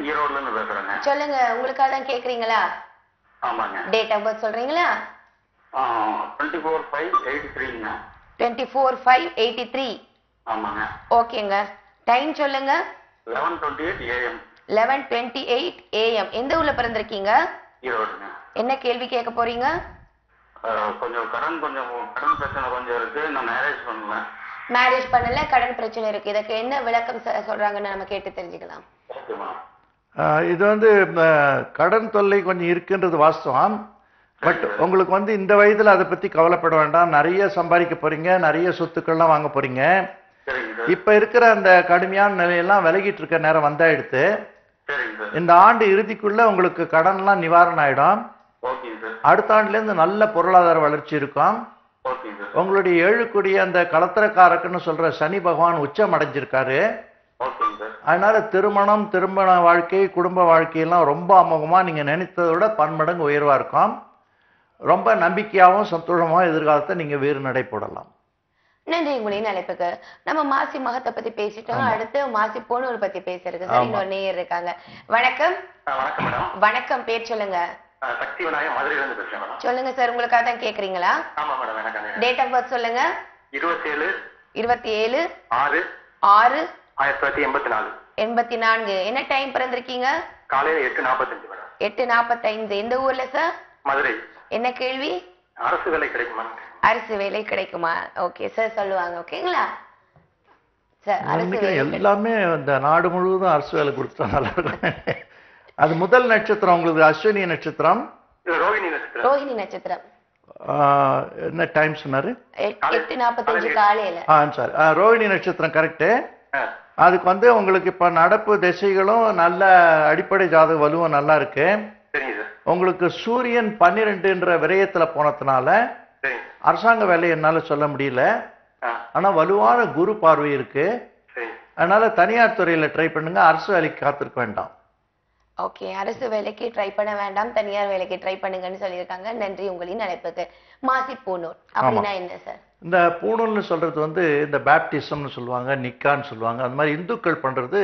ஈரோடுல இருந்து பேசுறேங்க. சொல்லுங்க, உங்களுக்காக தான் கேக்குறீங்களா? ஆமாங்க. டேட் ஆஃப் பர்த் சொல்றீங்களா? 24/5/83ங்க. 24/5/83. ஆமாங்க. ஓகேங்க. டைம் சொல்லுங்க. 11:28 AM. 11:28 AM. எந்த ஊர்ல பிறந்திருக்கீங்க? ஈரோடுங்க. என்ன கேள்வி கேட்க போறீங்க? கொஞ்சம் கடன் பிரச்சனை கொஞ்சம் இருக்கு. நான் மேரேஜ் பண்ணல. மேரேஜ் பண்ணல, கடன் பிரச்சனை இருக்கு. இதுக்கு என்ன விளக்கம் சொல்றாங்கன்னு நம்ம கேட்டு தெரிஞ்சுக்கலாம். இது வந்து கடன் தொல்லை கொஞ்சம் இருக்குன்றது வாஸ்தவம். பட் உங்களுக்கு வந்து இந்த வயதுல அதை பத்தி கவலைப்பட வேண்டாம். நிறைய சம்பாதிக்க போறீங்க, நிறைய சொத்துக்கள்லாம் வாங்க போறீங்க. இப்ப இருக்கிற அந்த கடுமையான நிலையெல்லாம் விலகிட்டு இருக்க நேரம் வந்தாயிடுத்து. இந்த ஆண்டு இறுதிக்குள்ள உங்களுக்கு கடன்லாம் நிவாரணம் ஆயிடும். அடுத்த ஆண்டுல இருந்து நல்ல பொருளாதார வளர்ச்சி இருக்கும். உங்களுடைய 7 கோடி அந்த கலத்திரக்காரக்குன்னு சொல்ற சனி பகவான் உச்சம் அடைஞ்சிருக்காரு. அதனால திருமண வாழ்க்கை, குடும்ப வாழ்க்கையெல்லாம் ரொம்ப அமோகமா நீங்க நினைத்ததை விட பன்மடங்கு உயர்வா இருக்கும். ரொம்ப நம்பிக்கையாகவும் சந்தோஷமாகவும் எதிர்காலத்தை நீங்க வேறு நடை போடலாம். நன்றி உங்களின் அழைப்புக்கு. நம்ம மாசி மகத்தை பத்தி பேசிட்டோம். அடுத்து மாசி பூணூல் பத்தி பேசுறதுக்கு சார் இன்னொரு நேயர் இருக்காங்க. வணக்கம். வணக்கம் மேடம். வணக்கம், பேர் சொல்லுங்க. சக்தி விநாயகம் மதுரையில இருந்து பேசுறேன் மேடம். சொல்லுங்க சார், உங்களுக்காக தான் கேக்குறீங்களா? ஆமா மேடம், எனக்கு டேட் ஆஃப் பர்த் சொல்லுங்க. 27/6/1984. என்ன டைம் பிறந்திருக்கீங்க? காலையில 8:45 மேடம். 8:45. எந்த ஊர்ல சார்? மதுரை. என்ன கேள்வி? அரசு வேலை கிடைக்குமா? அரசு வேலை கிடைக்குமா? ஓகே சார், சொல்லுவாங்க. ஓகேங்களா சார்? அரசு வேலை எல்லாமே இந்த நாடு முழுவதும் அரசு வேலை கொடுத்தா நல்லா இருக்கும். அது முதல் நட்சத்திரம் உங்களுக்கு அஸ்வினி நட்சத்திரம். ரோஹிணி நட்சத்திரம். ரோஹிணி நட்சத்திரம். என்ன டைம் சொன்னாரு? 8:45 காலையில. சார், ரோஹிணி நட்சத்திரம் கரெக்ட். அதுக்கு வந்து உங்களுக்கு இப்ப நடப்பு திசைகளும் நல்ல அடிப்படை ஜாதக வலுவும் நல்லா இருக்கு. உங்களுக்கு சூரியன் 12ன்ற விரயத்துல போனதுனால அரசாங்க வேலை என்னால சொல்ல முடியல. ஆனா வலுவான குரு பார்வை இருக்கு. அதனால தனியார் துறையில ட்ரை பண்ணுங்க, அரசு வேலைக்கு காத்திருக்க வேண்டாம். ஓகே, அரசு வேலைக்கு ட்ரை பண்ண வேண்டாம், தனியார் வேலைக்கு ட்ரை பண்ணுங்கன்னு சொல்லியிருக்காங்க. நன்றி உங்களின் அழைப்புக்கு. மாசி பூணூல் அப்படின்னா என்ன சார்? இந்த பூணூல்னு சொல்றது வந்து இந்த பேப்டிசம்னு சொல்லுவாங்க, நிக்கான்னு சொல்லுவாங்க. அந்த மாதிரி இந்துக்கள் பண்றது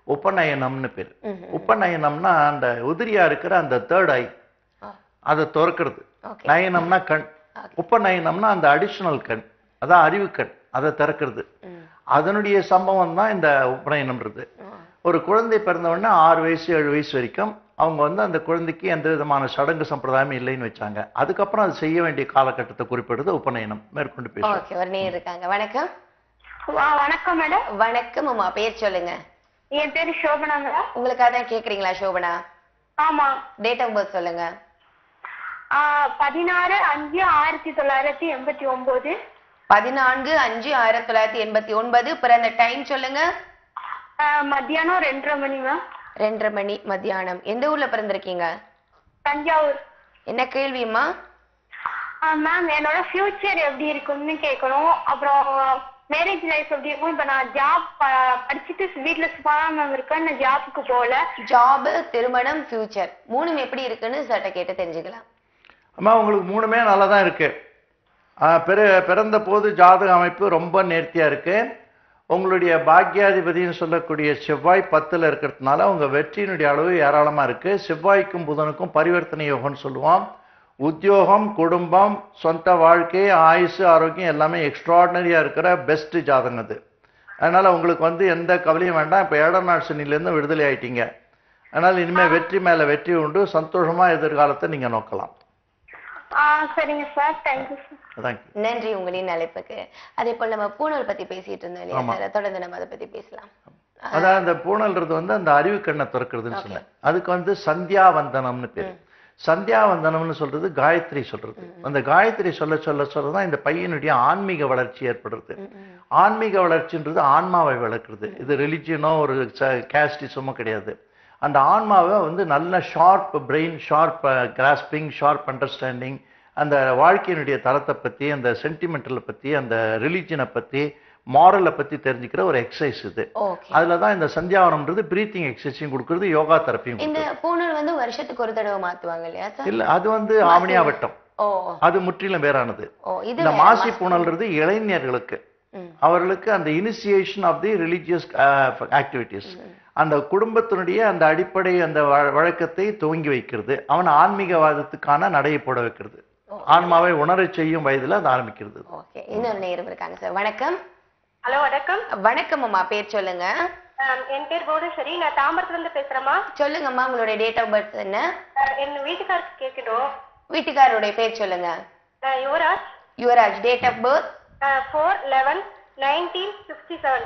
உபநயனம்னு பேர். உபநயனம்னா அந்த உதிரியா இருக்கிற அந்த தேர்ட் ஐ அதை திறக்கிறது. நயனம்னா கண். உபநயனம்னா அந்த அடிஷனல் கண், அதான் அறிவு கண், அதை திறக்கிறது. அதனுடைய சம்பவம் தான் இந்த உபநயனம்ன்றது. ஒரு குழந்தை பிறந்தவொடனே 6 வயசு 7 வயசு வரைக்கும் அவங்க வந்து அந்த குழந்தைக்கு எந்த விதமான சடங்கு சம்பிரதாயமும் இல்லைன்னு வச்சாங்க. அதுக்கப்புறம் அது செய்ய வேண்டிய காலகட்டத்தை குறிப்பிடுறது உபநயனம். மேற்கொண்டு பேசுவாங்க. வணக்கம். வணக்கம் மேடம். வணக்கம் அம்மா, பேர் சொல்லுங்க. என் பேரு சோபனா மேடம். உங்களுக்காக தான் கேக்குறீங்களா சோபனா? ஆமா. டேட் ஆஃப் பர்த் சொல்லுங்க. 16/5/1989. 14/5/1989. பிறந்த டைம் சொல்லுங்க. மத்தியானம் 2:30 மணி மேம். 2:30 மணி மத்தியானம். எந்த ஊர்ல பிறந்திருக்கீங்க? தஞ்சாவூர். என்ன கேள்விமா? மேம், என்னோட ஃபியூச்சர் எப்படி இருக்கும்னு கேட்கணும். அப்புறம் மேரேஜ் லைஃப் எப்படி இருக்கும்? இப்ப நான் ஜாப் படிச்சுட்டு வீட்டுல சும்மா இருக்கேன், நான் ஜாபுக்கு போகல. ஜாப், திருமணம், ஃபியூச்சர் மூணும் எப்படி இருக்குன்னு சட்ட கேட்டு தெரிஞ்சுக்கலாம். அம்மா, உங்களுக்கு மூணுமே நல்லா தான் இருக்கு. பிறந்த போது ஜாதக அமைப்பு ரொம்ப நேர்த்தியா இருக்கு. உங்களுடைய பாக்கியாதிபதினு சொல்லக்கூடிய செவ்வாய் 10ல் இருக்கிறதுனால உங்க வெற்றியினுடைய அளவு ஏராளமா இருக்கு. செவ்வாய்க்கும் புதனுக்கும் பரிவர்த்தனை யோகம்னு சொல்லுவோம். உத்தியோகம், குடும்பம், சொந்த வாழ்க்கை, ஆயுசு, ஆரோக்கியம் எல்லாமே எக்ஸ்ட்ராடினரியா இருக்கிற பெஸ்ட் ஜாதகம் அது. அதனால உங்களுக்கு வந்து எந்த கவலையும் வேண்டாம். இப்ப 7ஆம் நாள் சனியிலேருந்து விடுதலை ஆயிட்டீங்க. அதனால இனிமே வெற்றி மேல வெற்றி உண்டு. சந்தோஷமா எதிர்காலத்தை நீங்க நோக்கலாம். சரிங்க சார், தேங்க்யூ சார். நன்றி உங்களின் அழைப்புக்கு. அதே போல நம்ம பூணல் பத்தி பேசிட்டு இருந்தோம் இல்லையா சார்? தொடர்ந்து நம்ம அதை பத்தி பேசலாம். அதான் அந்த பூணல்றது வந்து அந்த அறிவு கண்ணை திறக்கிறதுன்னு சொன்னேன். அதுக்கு வந்து சந்தியாவந்தனம்னு பேரு. சந்தியாவந்தனம்னு சொல்றது காயத்ரி சொல்றது. அந்த காயத்ரி சொல்லதான் இந்த பையனுடைய ஆன்மீக வளர்ச்சி ஏற்படுறது. ஆன்மீக வளர்ச்சின்றது ஆன்மாவை வளர்க்குறது. இது ரிலிஜியனோ ஒரு கேஸ்டிசமோ கிடையாது. அந்த ஆன்மாவை வந்து நல்ல sharp brain, sharp grasping, sharp understanding, அந்த வாழ்க்கையினுடைய தரத்தை பத்தி, அந்த சென்டிமெண்டலை பத்தி, அந்த ரிலிஜியனை பத்தி, மாரலை பத்தி தெரிஞ்சுக்கிற ஒரு எக்ஸசைஸ் இது. அதுலதான் இந்த சந்தியாவனம்ன்றது பிரீத்திங் எக்ஸசைஸையும் கொடுக்குறது, யோகா தெரப்பியும். இந்த பூணல் வந்து வருஷத்துக்கு ஒரு தடவை மாத்துவாங்க இல்லையா? இல்ல, அது வந்து ஆவணியாவட்டம். அது முற்றிலும் வேறானது. இந்த மாசி பூணல்ன்றது இளைஞர்களுக்கு, அவர்களுக்கு அந்த initiation of the religious activities, அந்த குடும்பத்தினுடைய அந்த அடிப்படை அந்த வழக்கத்தை துவங்கி வைக்கிறது. அவன் ஆன்மீகவாதத்துக்கான நடையை போட வைக்கிறது. ஆன்மாவை உணர செய்யும் வயதுல அது ஆரம்பிக்கிறது. இன்னொரு நேரம் இருக்காங்க சார். வணக்கம். ஹலோ, வணக்கம். வணக்கம் அம்மா, பேர் சொல்லுங்க. என் பேர் புவனேஸ்வரி, நான் தாம்பரத்துல இருந்து பேசுறேம்மா. சொல்லுங்கம்மா, உங்களுடைய டேட் ஆஃப் பர்த் என்ன? என் வீட்டுக்காருக்கு கேட்கணும். வீட்டுக்காரருடைய பேர் சொல்லுங்க. Yuvaraj. Yuvaraj. Date of birth 4/11/1967.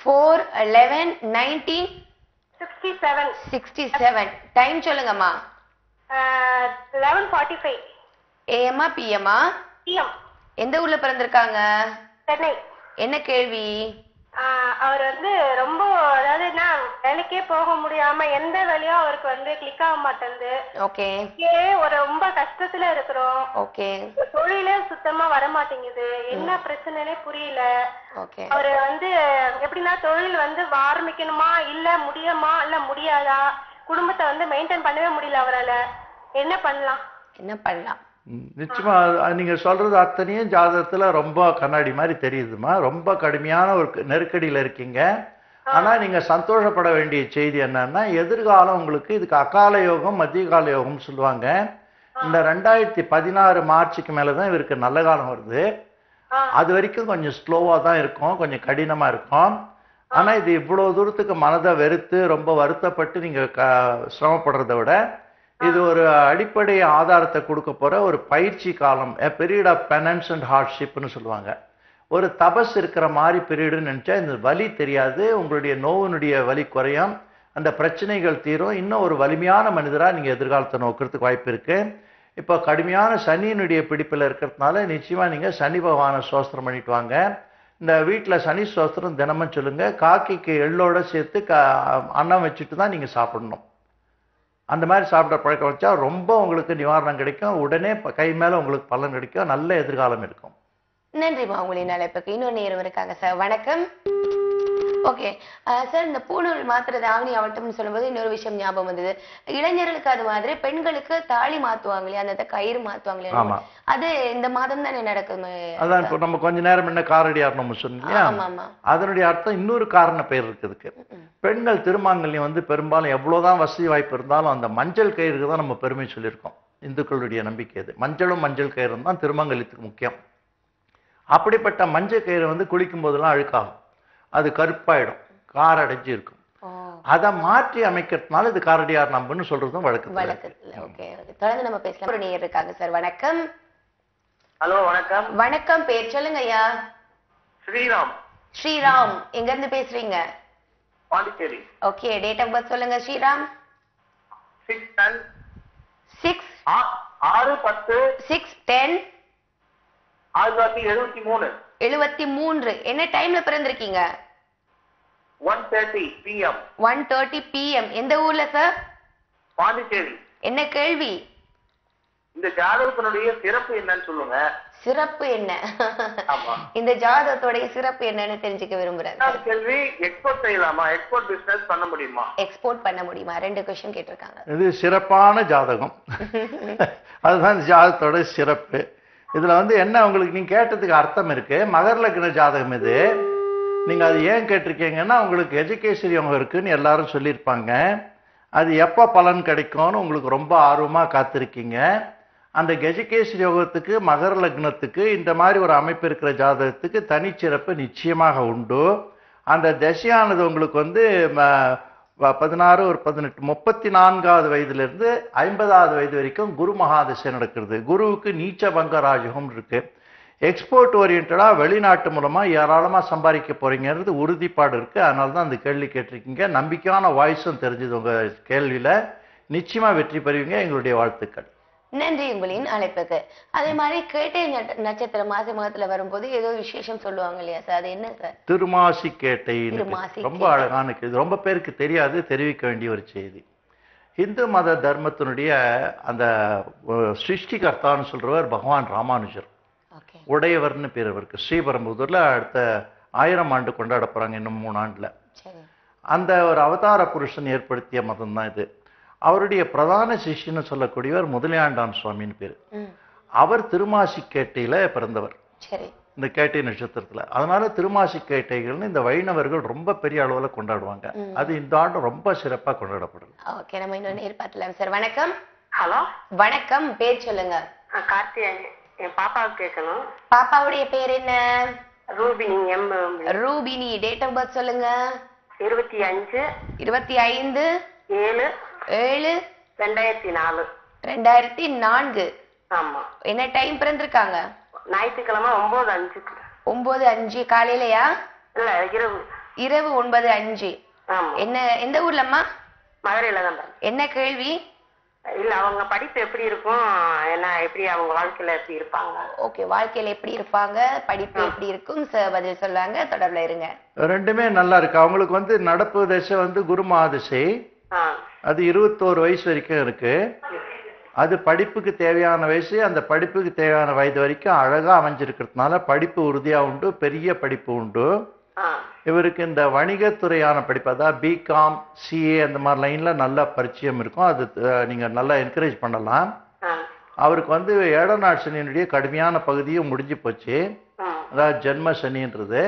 4/11/1967. Time சொல்லுங்கம்மா. 11:45. ஏஎம்மா பிஎம்மா? பிஎம். எந்த ஊர்ல பிறந்திருக்காங்க? சென்னை. என்ன கேள்வி? அவர் வந்து ரொம்ப, அதாவது என்ன, வேலைக்கே போக முடியாம எந்த வேலையும் அவருக்கு வந்து கிளிக் ஆக மாட்டேங்குது. ஓகே. ஒரு ரொம்ப கஷ்டத்துல இருக்கிறோம். ஓகே. தொழிலே சுத்தமா வர மாட்டேங்குது. என்ன பிரச்சனைனே புரியல. ஓகே. அவரு வந்து எப்படின்னா தொழில் வந்து ஆரம்பிக்கணுமா இல்ல முடியுமா இல்ல முடியாதா, குடும்பத்தை வந்து மெயின்டைன் பண்ணவே முடியல அவரால. என்ன பண்ணலாம்? நிச்சயமா நீங்க சொல்றது அத்தனையும் ஜாதகத்துல ரொம்ப கண்ணாடி மாதிரி தெரியுதுமா. ரொம்ப கடுமையான ஒரு நெருக்கடியில இருக்கீங்க. ஆனா நீங்க சந்தோஷப்பட வேண்டிய செய்தி என்னன்னா, எதிர்காலம் உங்களுக்கு இதுக்கு அகால யோகம் மத்திய கால யோகம் சொல்லுவாங்க. இந்த 2016 மார்ச்சுக்கு மேலதான் இவருக்கு நல்ல காலம் வருது. அது வரைக்கும் கொஞ்சம் ஸ்லோவா தான் இருக்கும், கொஞ்சம் கடினமா இருக்கும். ஆனா இது இவ்வளவு தூரத்துக்கு மனதை வெறுத்து ரொம்ப வருத்தப்பட்டு நீங்க சிரமப்படுறதை விட இது ஒரு அடிப்படை ஆதாரத்தை கொடுக்க போற ஒரு பயிற்சி காலம், பீரியட் ஆஃப் பெனன்ஸ் அண்ட் ஹார்ட்ஷிப்னு சொல்லுவாங்க. ஒரு தபஸ் இருக்கிற மாதிரி பீரியடுன்னு நினைச்சா இந்த வலி தெரியாது, உங்களுடைய நோவினுடைய வலி குறையும், அந்த பிரச்சனைகள் தீரும், இன்னும் ஒரு வலிமையான மனிதரா நீங்க எதிர்காலத்தை நோக்கிறதுக்கு வாய்ப்பு இருக்கு. இப்போ கடுமையான சனியினுடைய பிடிப்பில் இருக்கிறதுனால நிச்சயமா நீங்க சனி பகவானை சோஸ்திரம் பண்ணிட்டு வாங்க. இந்த வீட்டில் சனி சோஸ்திரம் தினமும் சொல்லுங்க. காக்கைக்கு எள்ளோட சேர்த்து அன்னம் வச்சுட்டு தான் நீங்க சாப்பிடணும். அந்த மாதிரி சாப்பிட பழக்கம் வச்சா ரொம்ப உங்களுக்கு நிவாரணம் கிடைக்கும், உடனே கை மேல உங்களுக்கு பலன் கிடைக்கும், நல்ல எதிர்காலம் இருக்கும். நன்றிமா உங்களின் அழைப்புக்கு. இன்னொரு நேரம் இருக்காங்க சார். வணக்கம். ஓகே சார், இந்த பூணூல் மாத்திர தாவணி ஆவட்டம்னு சொல்லும்போது இன்னொரு விஷயம் ஞாபகம் வந்தது. இளைஞர்களுக்கு அது மாதிரி பெண்களுக்கு தாலி மாத்துவாங்க இல்லையா, அந்த கயிறு மாத்துவாங்க இல்லையா, அது இந்த மாதம் தானே நடக்கும். அதான் இப்போ நம்ம கொஞ்ச நேரம் என்ன காரடி ஆரணும் சொன்னீங்க, அதனுடைய அர்த்தம் இன்னொரு காரண பெயர் இருக்குதுக்கு. பெண்கள் திருமாங்கல்யம் வந்து பெரும்பாலும் எவ்வளவுதான் வசதி வாய்ப்பு இருந்தாலும் அந்த மஞ்சள் கயிறுக்கு தான் நம்ம பெருமை சொல்லியிருக்கோம். இந்துக்களுடைய நம்பிக்கை அது. மஞ்சளும் மஞ்சள் கயிறும் தான் திருமங்கலத்துக்கு முக்கியம். அப்படிப்பட்ட மஞ்சள் கயிறு வந்து குளிக்கும் போதெல்லாம் அழுக்காகும், அது கருப்பாயிடும், கார் அடைஞ்சு இருக்கும். அதை மாற்றி அமைக்கிறதுனால இது காரடியார் நம்புன்னு சொல்றதும் வழக்கு. தொடர்ந்து நம்ம பேசலாம். ஒரு நேயர் இருக்காங்க சார். வணக்கம். ஹலோ வணக்கம். வணக்கம், பேர் சொல்லுங்க ஐயா. ஸ்ரீராம். ஸ்ரீராம், எங்க இருந்து பேசுறீங்க? Pondicherry. Okay, date of birth சொல்லுங்க ஸ்ரீராம். 6/10/1973. 73. என்ன டைம்ல பிறந்திருக்கீங்க? 1:30 PM. 1:30 PM. எந்த ஊர்ல சார்? பாண்டிச்சேரி. என்ன கேள்வி? இந்த ஜாதகத்தினுடைய சிறப்பு என்னன்னு சொல்லுங்க. சிறப்பு என்ன? இந்த ஜாதகத்தோட சிறப்பு என்னன்னு தெரிஞ்சுக்க விரும்புறேன். கேள்வி, எக்ஸ்போர்ட் செய்யலாமா, எக்ஸ்போர்ட் பிசினஸ் பண்ண முடியுமா? எக்ஸ்போர்ட் பண்ண முடியுமா? 2 क्वेश्चन கேட்டிருக்காங்க. இது சிறப்பான ஜாதகம். அதுதான் ஜாதகத்தோட சிறப்பு. இதுல வந்து என்ன உங்களுக்கு நீங்க கேட்டதுக்கு அர்த்தம் இருக்கு. மகர லக்ன ஜாதகம் இது. நீங்க அது ஏன் கேட்டிருக்கீங்கன்னா உங்களுக்கு எஜுகேஷன் யோகம் இருக்குன்னு எல்லாரும் சொல்லியிருப்பாங்க. அது எப்போ பலன் கிடைக்கும்னு உங்களுக்கு ரொம்ப ஆர்வமா காத்திருக்கீங்க. அந்த கஜகேசரி யோகத்துக்கு மகர லக்னத்துக்கு இந்த மாதிரி ஒரு அமைப்பு இருக்கிற ஜாதகத்துக்கு தனிச்சிறப்பு நிச்சயமாக உண்டு. அந்த தசையானது உங்களுக்கு வந்து 16 ஒரு 18 34வது வயதிலிருந்து 50வது வயது வரைக்கும் குரு மகாதசை நடக்கிறது. குருவுக்கு நீச்ச பங்க ராஜகம் இருக்கு. எக்ஸ்போர்ட் ஓரியன்டா வெளிநாட்டு மூலமா ஏராளமா சம்பாதிக்க போறீங்கிறது உறுதிப்பாடு இருக்கு. அதனால தான் அந்த கேள்வி கேட்டிருக்கீங்க. நம்பிக்கையான வாய்ஸும் தெரிஞ்சது உங்க கேள்வியில. நிச்சயமா வெற்றி பெறுவீங்க. எங்களுடைய வாழ்த்துக்கள். நன்றி உங்களின் அழைப்புக்கு. அதே மாதிரி கேட்டை நட்சத்திர மாசி மாதத்துல வரும்போது ஏதோ விசேஷம் சொல்லுவாங்க இல்லையா சார், அது என்ன சார்? திருமாசி கேட்டை. ரொம்ப அழகான கேள்வி, ரொம்ப பேருக்கு தெரியாது, தெரிவிக்க வேண்டிய ஒரு செய்தி. இந்து மத தர்மத்தினுடைய அந்த சிருஷ்டிகர்த்தான்னு சொல்றவர் பகவான் ராமானுஜர். உடையவர்னு பேர் அவருக்கு. ஸ்ரீபெரும்புதூர்ல அடுத்த 1000 ஆண்டு கொண்டாட போறாங்க, இன்னும் 3 ஆண்டுல. அந்த ஒரு அவதார புருஷன் ஏற்படுத்திய மதம் தான் இது. அவருடைய பிரதான சிஷ்யன்னு சொல்லக்கூடியவர் முதலியாண்டான் சுவாமின்னு பேரு. அவர் திருமாசி கேட்டையில பிறந்தவர், இந்த கேட்டை நட்சத்திரத்துல. அதனால திருமாசி கேட்டைகள்னு இந்த வைணவர்கள் ரொம்ப பெரிய அளவுல கொண்டாடுவாங்க. அது இந்த ஆண்டு ரொம்ப சிறப்பா கொண்டாடப்படுது. ஓகே, நம்ம இன்னொரு நேர் பார்க்கலாம் சார். வணக்கம். ஹலோ வணக்கம், பேர் சொல்லுங்க. கார்த்தியானி. என் பாப்பாவுக்கு கேட்கணும். பாப்பாவுடைய பேர் என்ன? Rubini. Rubini. Date of birth சொல்லுங்க. 25/7/2004. 2004. ஆமா. என்ன டைம் பிறந்திருக்காங்க? ஞாயிற்றுக்கிழமை 9:05. 9:05 காலையிலயா? இல்ல, இரவு. இரவு 9:05. ஆமா. என்ன, எந்த ஊர்லம்மா? மதுரையில தான். என்ன கேள்வி? இல்ல, அவங்க படிப்பு எப்படி இருக்கும், என்ன எப்படி அவங்க வாழ்க்கையில எப்படி இருப்பாங்க? ஓகே, வாழ்க்கையில எப்படி இருப்பாங்க, படிப்பு எப்படி இருக்கும், பதில் சொல்லுவாங்க. தொடர்ல இருங்க. ரெண்டுமே நல்லா இருக்கு. அவங்களுக்கு வந்து நடப்பு தசை வந்து குரு மகாதசை. அது 21 வயசு வரைக்கும் இருக்கு. அது படிப்புக்கு தேவையான வயசு. அந்த படிப்புக்கு தேவையான வயது வரைக்கும் அழகா அமைஞ்சிருக்கிறதுனால படிப்பு உறுதியா உண்டு, பெரிய படிப்பு உண்டு. இவருக்கு இந்த வணிகத்துறையான படிப்பு, அதாவது பிகாம், சிஏ அந்த மாதிரி லைன்ல நல்ல பரிச்சயம் இருக்கும். அது நீங்க நல்லா என்கரேஜ் பண்ணலாம். அவருக்கு வந்து ஏழநாள் சனியினுடைய கடுமையான பகுதியும் முடிஞ்சு போச்சு. அதாவது ஜென்ம சனின்றது.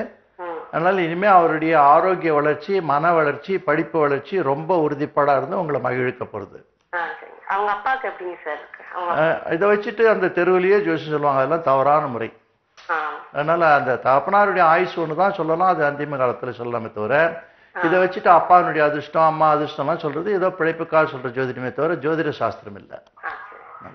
அதனால இனிமே அவருடைய ஆரோக்கிய வளர்ச்சி, மன வளர்ச்சி, படிப்பு வளர்ச்சி ரொம்ப உறுதிப்பாடா இருந்து உங்களை மகிழ்விக்க போறது. அவங்க அப்பாவுக்கு எப்படிங்க சார்? இதை வச்சுட்டு அந்த தெருவிலேயே ஜோசியம் சொல்லுவாங்க, அதெல்லாம் தவறான முறை. அதனால அந்த தகப்பனாருடைய ஆயுசு ஒண்ணுதான் சொல்லலாம், அது அந்திம காலத்துல சொல்லலாமே தவிர இதை வச்சுட்டு அப்பானுடைய அதிர்ஷ்டம் அம்மா அதிர்ஷ்டம்லாம் சொல்றது ஏதோ பிழைப்புக்காக சொல்ற ஜோதிடமே தவிர ஜோதிட சாஸ்திரம் இல்லை.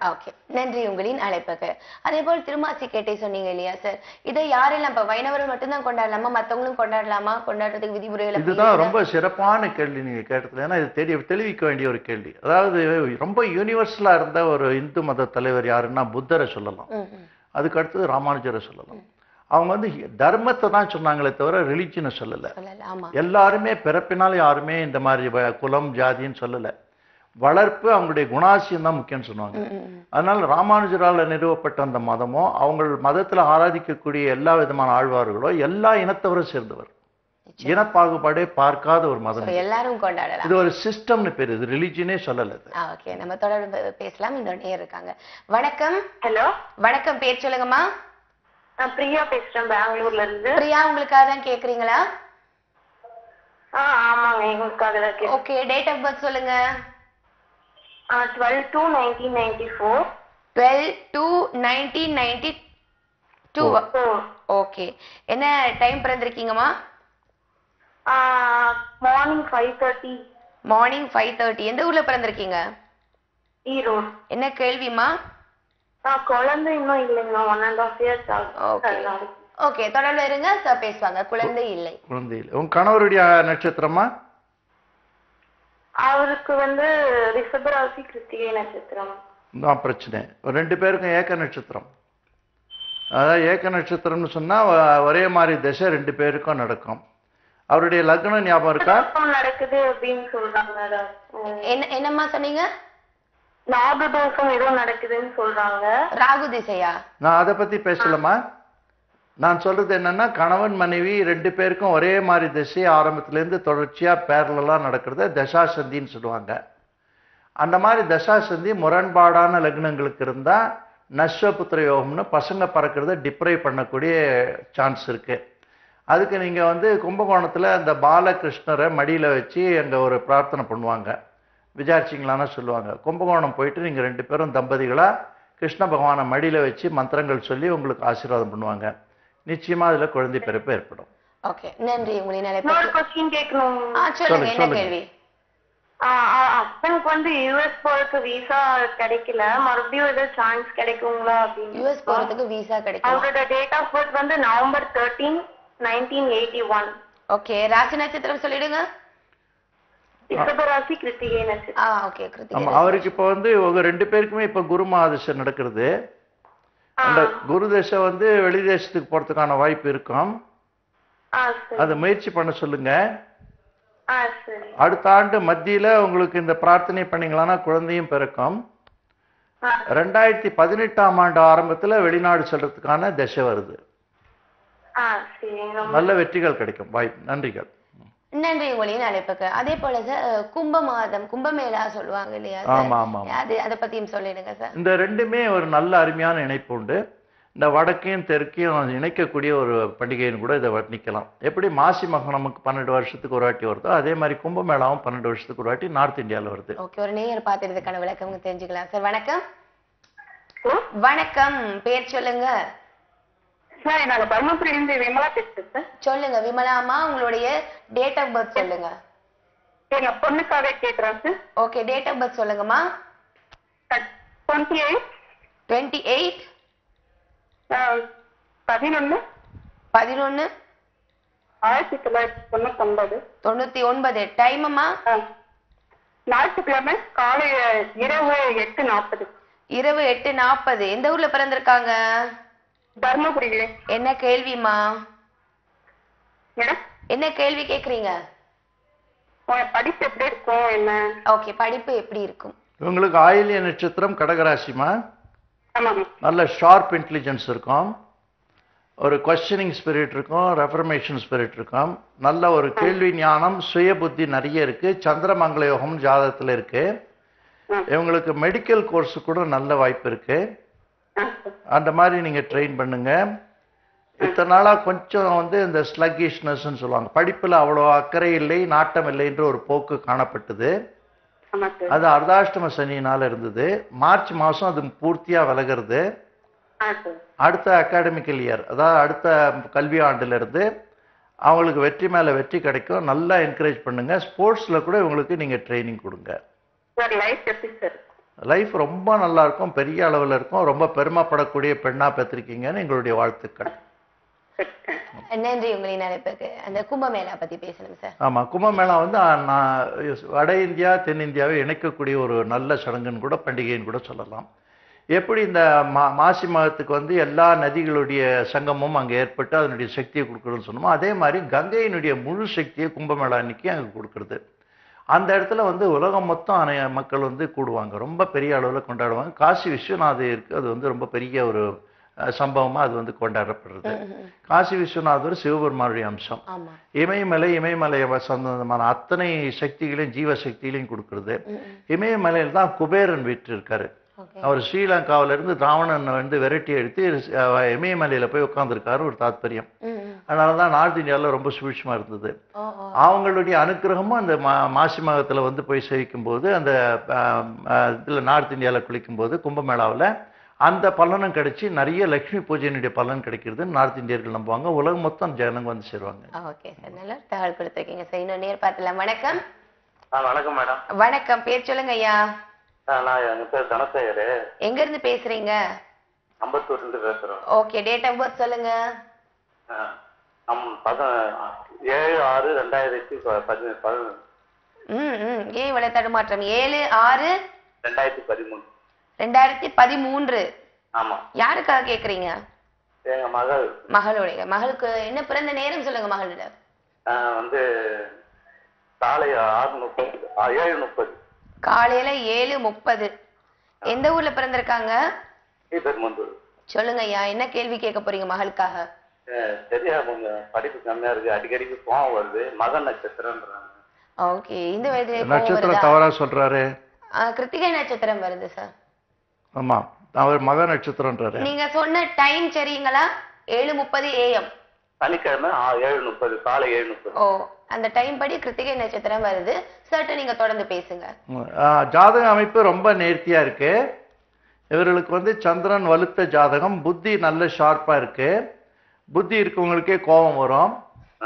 ஓகே, நன்றி உங்களின் அழைப்புக்கு. அதே போல் திருமாசி கேட்டை சொன்னீங்க இல்லையா சார், இதை யாரெல்லாம் இப்ப வைணவர்கள் மட்டும்தான் கொண்டாடலாமா, மத்தவங்களும் கொண்டாடலாமா, கொண்டாடுறதுக்கு விதிமுறைகள்? இதுதான் ரொம்ப சிறப்பான கேள்வி நீங்க கேட்டதுல. ஏன்னா இது தெளிவிக்க வேண்டிய ஒரு கேள்வி. அதாவது ரொம்ப யூனிவர்சலா இருந்த ஒரு இந்து மத தலைவர் யாருன்னா புத்தரை சொல்லலாம், அதுக்கு அடுத்தது ராமானுஜரை சொல்லலாம். அவங்க வந்து தர்மத்தை தான் சொன்னாங்களே தவிர ரிலிஜனை சொல்லல. எல்லாருமே பிறப்பினால் யாருமே இந்த மாதிரி குலம் ஜாதின்னு சொல்லல, வளர்ப்பு அவங்களுடைய குணாசியம் தான் முக்கியம்னு சொன்னாங்க. அதனால ராமானுஜரால் நிறுவப்பட்ட அந்த மதமோ அவங்க மதத்துல ஆராதிக்கக்கூடிய எல்லா விதமான ஆழ்வார்களோ எல்லா இனத்தவரும் சேர்ந்தவர், இனப்பாகுபாடே பார்க்காத ஒரு மதம். எல்லாரும் கொண்டாடலாம். இது ஒரு சிஸ்டம்னு பேரு, இது ரிலிஜனே சொல்லல. ஓகே, நம்ம தொடர்ந்து பேசலாம். இந்த நேர் இருக்காங்க. வணக்கம். ஹலோ, வணக்கம். பேர் சொல்லுங்கம்மா. நான் பிரியா பேசுறேன், பெங்களூர்ல இருந்து. பிரியா, உங்களுக்காக தான் கேக்குறீங்களா? ஆமாங்க, எங்களுக்காக தான். ஓகே, டேட் ஆஃப் பர்த் சொல்லுங்க. 12/2/1994. 12/2/1992. ஓகே, என்ன டைம் பிறந்திருக்கீங்கம்மா? மார்னிங் 5:30. மார்னிங் 5:30. எந்த ஊர்ல பிறந்திருக்கீங்க? ஈரோடு. என்ன கேள்விமா? குழந்தை இன்னும் இல்லைங்க, 1.5 years ஆகுது. ஓகே, தொடர்ந்து இருங்க சார், பேசுவாங்க. குழந்தை இல்லை. குழந்தை இல்லை. உங்க கணவருடைய நட்சத்திரமா? அவருக்கு வந்து ரிஷபராசி கிருத்திகை நட்சத்திரம் தான் பிரச்சனை. ரெண்டு பேருக்கும் ஏக்க நட்சத்திரம். அதாவது ஏக்க நட்சத்திரம்னு சொன்னா ஒரே மாதிரி திசை ரெண்டு பேருக்கும் நடக்கும். அவருடைய லக்னம் ஞாபகம் இருக்கா? நடக்குது அப்படின்னு சொல்றாங்க. என்னம்மா சொன்னீங்க? ராகு தோஷம் ஏதோ நடக்குதுன்னு சொல்றாங்க. ராகு திசையா? நான் அதை பத்தி பேசலாமா? நான் சொல்றது என்னன்னா, கணவன் மனைவி ரெண்டு பேருக்கும் ஒரே மாதிரி திசை ஆரம்பத்துல இருந்து தொடர்ச்சியா பேரலா நடக்கிறத தசாசந்தின்னு சொல்லுவாங்க. அந்த மாதிரி தசாசந்தி முரண்பாடான லக்னங்களுக்கு இருந்தா நஸ்வபுத்திர யோகம்னு பசங்க பறக்கிறத டிப்ரைவ் பண்ணக்கூடிய சான்ஸ் இருக்கு. அதுக்கு நீங்க வந்து கும்பகோணத்துல அந்த பாலகிருஷ்ணரை மடியில வச்சு அங்க ஒரு பிரார்த்தனை பண்ணுவாங்க, விசாரிச்சிங்களான்னு சொல்லுவாங்க. கும்பகோணம் போயிட்டு நீங்க ரெண்டு பேரும் தம்பதிகளா கிருஷ்ண பகவானை மடியில வச்சு மந்திரங்கள் சொல்லி உங்களுக்கு ஆசீர்வாதம் பண்ணுவாங்க. நிச்சயமா அதுல குழந்தை பிறப்பு ஏற்படும். ஓகே, நன்றி. இன்னொரு क्वेश्चन கேட்கணும். சொல்லுங்க, என்ன கேள்வி? ஹஸ்பண்டுக்கு வந்து யுஎஸ் போறதுக்கு விசா கிடைக்கல, மறுபடியும் ஏதோ சான்ஸ் கிடைக்குங்களா அப்படின்னு. யுஎஸ் போறதுக்கு விசா கிடைக்கும். அவரோட டேட் ஆஃப் பர்த் வந்து November 13, 1981. ஓகே, ராசி நட்சத்திரம் சொல்லிடுங்க. ரிஷபராசி கிருத்திகை நட்சத்திரம். ஓகே, கிருத்திகை. அவருக்கு இப்ப வந்து உங்க ரெண்டு பேருக்குமே இப்ப குரு மகாதசை நடக்கிறது. அந்த குரு தசை வந்து வெளி தேசத்துக்கு போறதுக்கான வாய்ப்பு இருக்கும். அது முயற்சி பண்ண சொல்லுங்க. அடுத்த ஆண்டு மத்தியில உங்களுக்கு இந்த பிரார்த்தனை பண்ணீங்களான்னா குழந்தையும் பிறக்கும். 2018ஆம் ஆண்டு ஆரம்பத்துல வெளிநாடு செல்றதுக்கான தசை வருது. நல்ல வெற்றிகள் கிடைக்கும். வாய்ப்பு. நன்றிகள். நன்றி உங்களின் அழைப்புக்கு. அதே போல சார், கும்ப மாதம் கும்பமேளா சொல்லுவாங்க இல்லையா? அதை பத்தியும் சொல்லிடுங்க சார். இந்த ரெண்டுமே ஒரு நல்ல அருமையான இணைப்பு உண்டு. இந்த வடக்கையும் தெற்கையும் இணைக்கக்கூடிய ஒரு பண்டிகைன்னு கூட இதை வர்ணிக்கலாம். எப்படி மாசி மகம் நமக்கு 12 வருஷத்துக்கு ஒரு வாட்டி வருதோ, அதே மாதிரி கும்பமேளாவும் 12 வருஷத்துக்கு ஒரு வாட்டி நார்த் இந்தியாவில் வருது. ஓகே, ஒரு நேயர் பார்த்துறதுக்கான விளக்கம் தெரிஞ்சுக்கலாம் சார். வணக்கம். வணக்கம், பேர் சொல்லுங்க. சார், நாங்க தர்மபுரியிலிருந்து விமலா பேசுறேன் சார். சொல்லுங்க விமலாமா, உங்களுடைய டேட் ஆஃப் பர்த் சொல்லுங்க. எங்க பொண்ணுக்காக கேக்குறேன் sir. Okay, date of birth சொல்லுங்கம்மா. 28 11 1999. டைம் அம்மா? ஞாயிற்றுக்கிழமை காலை இரவு 8:40. இரவு 8:40. எந்த ஊர்ல பிறந்திருக்காங்க? தர்மபுரியில. என்ன கேள்விமா? என்ன கேள்வி கேக்குறீங்க? படிப்பு எப்படி இருக்கும் என்ன? ஓகே, படிப்பு எப்படி இருக்கும்? உங்களுக்கு ஆயில்ய நட்சத்திரம் கடகராசிமா. நல்ல ஷார்ப் இன்டெலிஜென்ஸ் இருக்கும், ஒரு கொஸ்டினிங் ஸ்பிரிட் இருக்கும், ரெஃபர்மேஷன் ஸ்பிரிட் இருக்கும், நல்ல ஒரு கேள்வி ஞானம், சுய புத்தி நிறைய இருக்கு. சந்திரமங்கல யோகம் ஜாதகத்துல இருக்கு. இவங்களுக்கு மெடிக்கல் கோர்ஸ் கூட நல்ல வாய்ப்பு இருக்கு. அந்த மாதிரி நீங்க ட்ரெயின் பண்ணுங்க. இத்தனை நாளா கொஞ்சம் வந்து இந்த ஸ்லக்கிஷ்னஸ்ன்னு சொல்லுவாங்க, படிப்புல அவ்வளோ அக்கறை இல்லை, நாட்டம் இல்லை என்ற ஒரு போக்கு காணப்பட்டது. அது அர்த்தாஷ்டம சனியினால இருந்தது. மார்ச் மாசம் அது பூர்த்தியா விலகிறது. அடுத்த அகாடமிக்கல் இயர், அதாவது அடுத்த கல்வி ஆண்டுல இருந்து அவங்களுக்கு வெற்றி மேல வெற்றி கிடைக்கும். நல்லா என்கரேஜ் பண்ணுங்க. ஸ்போர்ட்ஸ்ல கூட இவங்களுக்கு நீங்க ட்ரைனிங் கொடுங்க. லைஃப் ரொம்ப நல்லா இருக்கும், பெரிய அளவில் இருக்கும். ரொம்ப பெருமைப்படக்கூடிய பெண்ணா பெற்றிருக்கீங்கன்னு எங்களுடைய வாழ்த்துக்கள். நன்றி உங்களின் அழைப்புக்கு. அந்த கும்பமேளா பத்தி பேசணும் சார். ஆமா, கும்பமேளா வந்து வட இந்தியா தென்னிந்தியாவை இணைக்கக்கூடிய ஒரு நல்ல சடங்குன்னு கூட, பண்டிகைன்னு கூட சொல்லலாம். எப்படி இந்த மாசி மகத்துக்கு வந்து எல்லா நதிகளுடைய சங்கமும் அங்கே ஏற்பட்டு அதனுடைய சக்தியை கொடுக்குறதுன்னு சொன்னோமோ, அதே மாதிரி கங்கையினுடைய முழு சக்தியை கும்பமேளா அன்னைக்கு அங்கே கொடுக்குறது. அந்த இடத்துல வந்து உலகம் மொத்தம் மக்கள் வந்து கூடுவாங்க, ரொம்ப பெரிய அளவில் கொண்டாடுவாங்க. காசி விஸ்வநாதர் இருக்கு, அது வந்து ரொம்ப பெரிய ஒரு சம்பவமா அது வந்து கொண்டாடப்படுறது. காசி விஸ்வநாதர் சிவபெருமானுடைய அம்சம். இமயமலை சம்பந்தமான அத்தனை சக்திகளையும் ஜீவ சக்திகளையும் கொடுக்கறது. இமயமலையில் தான் குபேரன் வீட்டு இருக்காரு. அவர் ஸ்ரீலங்காவில இருந்து ராவணன் வந்து விரட்டி எடுத்து இமயமலையில போய் உட்கார்ந்துருக்காரு ஒரு தாத்பரியம். அதனாலதான் நார்த் இந்தியாவில் ரொம்ப சூட்சமா இருந்தது. அவங்களுடைய அனுக்கிரகமும் அந்த மாசி மகத்துல வந்து போய் சேவிக்கும் போது, அந்த இதுல நார்த் இந்தியாவில் குளிக்கும் போது கும்பமேளாவில் அந்த பலனும் கிடைச்சி நிறைய லட்சுமி பூஜையினுடைய பலன் கிடைக்கிறது நார்த் இந்தியர்கள் நம்புவாங்க. உலகம் மொத்தம் ஜனங்க வந்து சேருவாங்க. ஓகே சார், நல்ல தகவல் கொடுத்துருக்கீங்க சார். இன்னும் நேர் பார்த்துலாம். வணக்கம். வணக்கம் மேடம். வணக்கம், பேர் சொல்லுங்க ஐயா. நான் என் பேர் தனசேகர். எங்க இருந்து பேசுறீங்க? அம்பத்தூர்ல இருந்து பேசுறோம். ஓகே, டேட் ஆஃப் பர்த் சொல்லுங்க. 7/6/2013. ஏன் இவ்வளவு தடுமாற்றம்? 7/6/2013. 2013. ஆமா. யாருக்காக கேக்குறீங்க? எங்க மகளுடைய. மகளுக்கு என்ன பிறந்த நேரம் சொல்லுங்க. மகளோட வந்து காலை 7:30. காலையில 7:30. எந்த ஊர்ல பிறந்திருக்காங்க? சொல்லுங்க ஐயா, என்ன கேள்வி கேட்க போறீங்க மகளுக்காக? சரியா, கொஞ்சம் படிப்பு கம்மியா இருக்கு, அடிக்கடி கோவம் வருது. மக நட்சத்திரம்ன்றாங்க. ஓகே, இந்த வயதுல நட்சத்திரம் தவறா சொல்றாரு. கிருத்திகை நட்சத்திரம் வருது சார். ஆமா, அவர் மக நட்சத்திரம்ன்றாரு. நீங்க சொன்ன டைம் சரிங்களா? 7:30 AM. சனிக்கிழமை 7:30, காலை 7:30. ஓ, அந்த டைம் படி கிருத்திகை நட்சத்திரம் வருது. சர்ட்ட நீங்க தொடர்ந்து பேசுங்க. ஜாதக அமைப்பு ரொம்ப நேர்த்தியா இருக்கு. இவர்களுக்கு வந்து சந்திரன் வலுத்த ஜாதகம், புத்தி நல்ல ஷார்ப்பா இருக்கு. புத்தி இருக்கவங்களுக்கே கோபம் வரும்,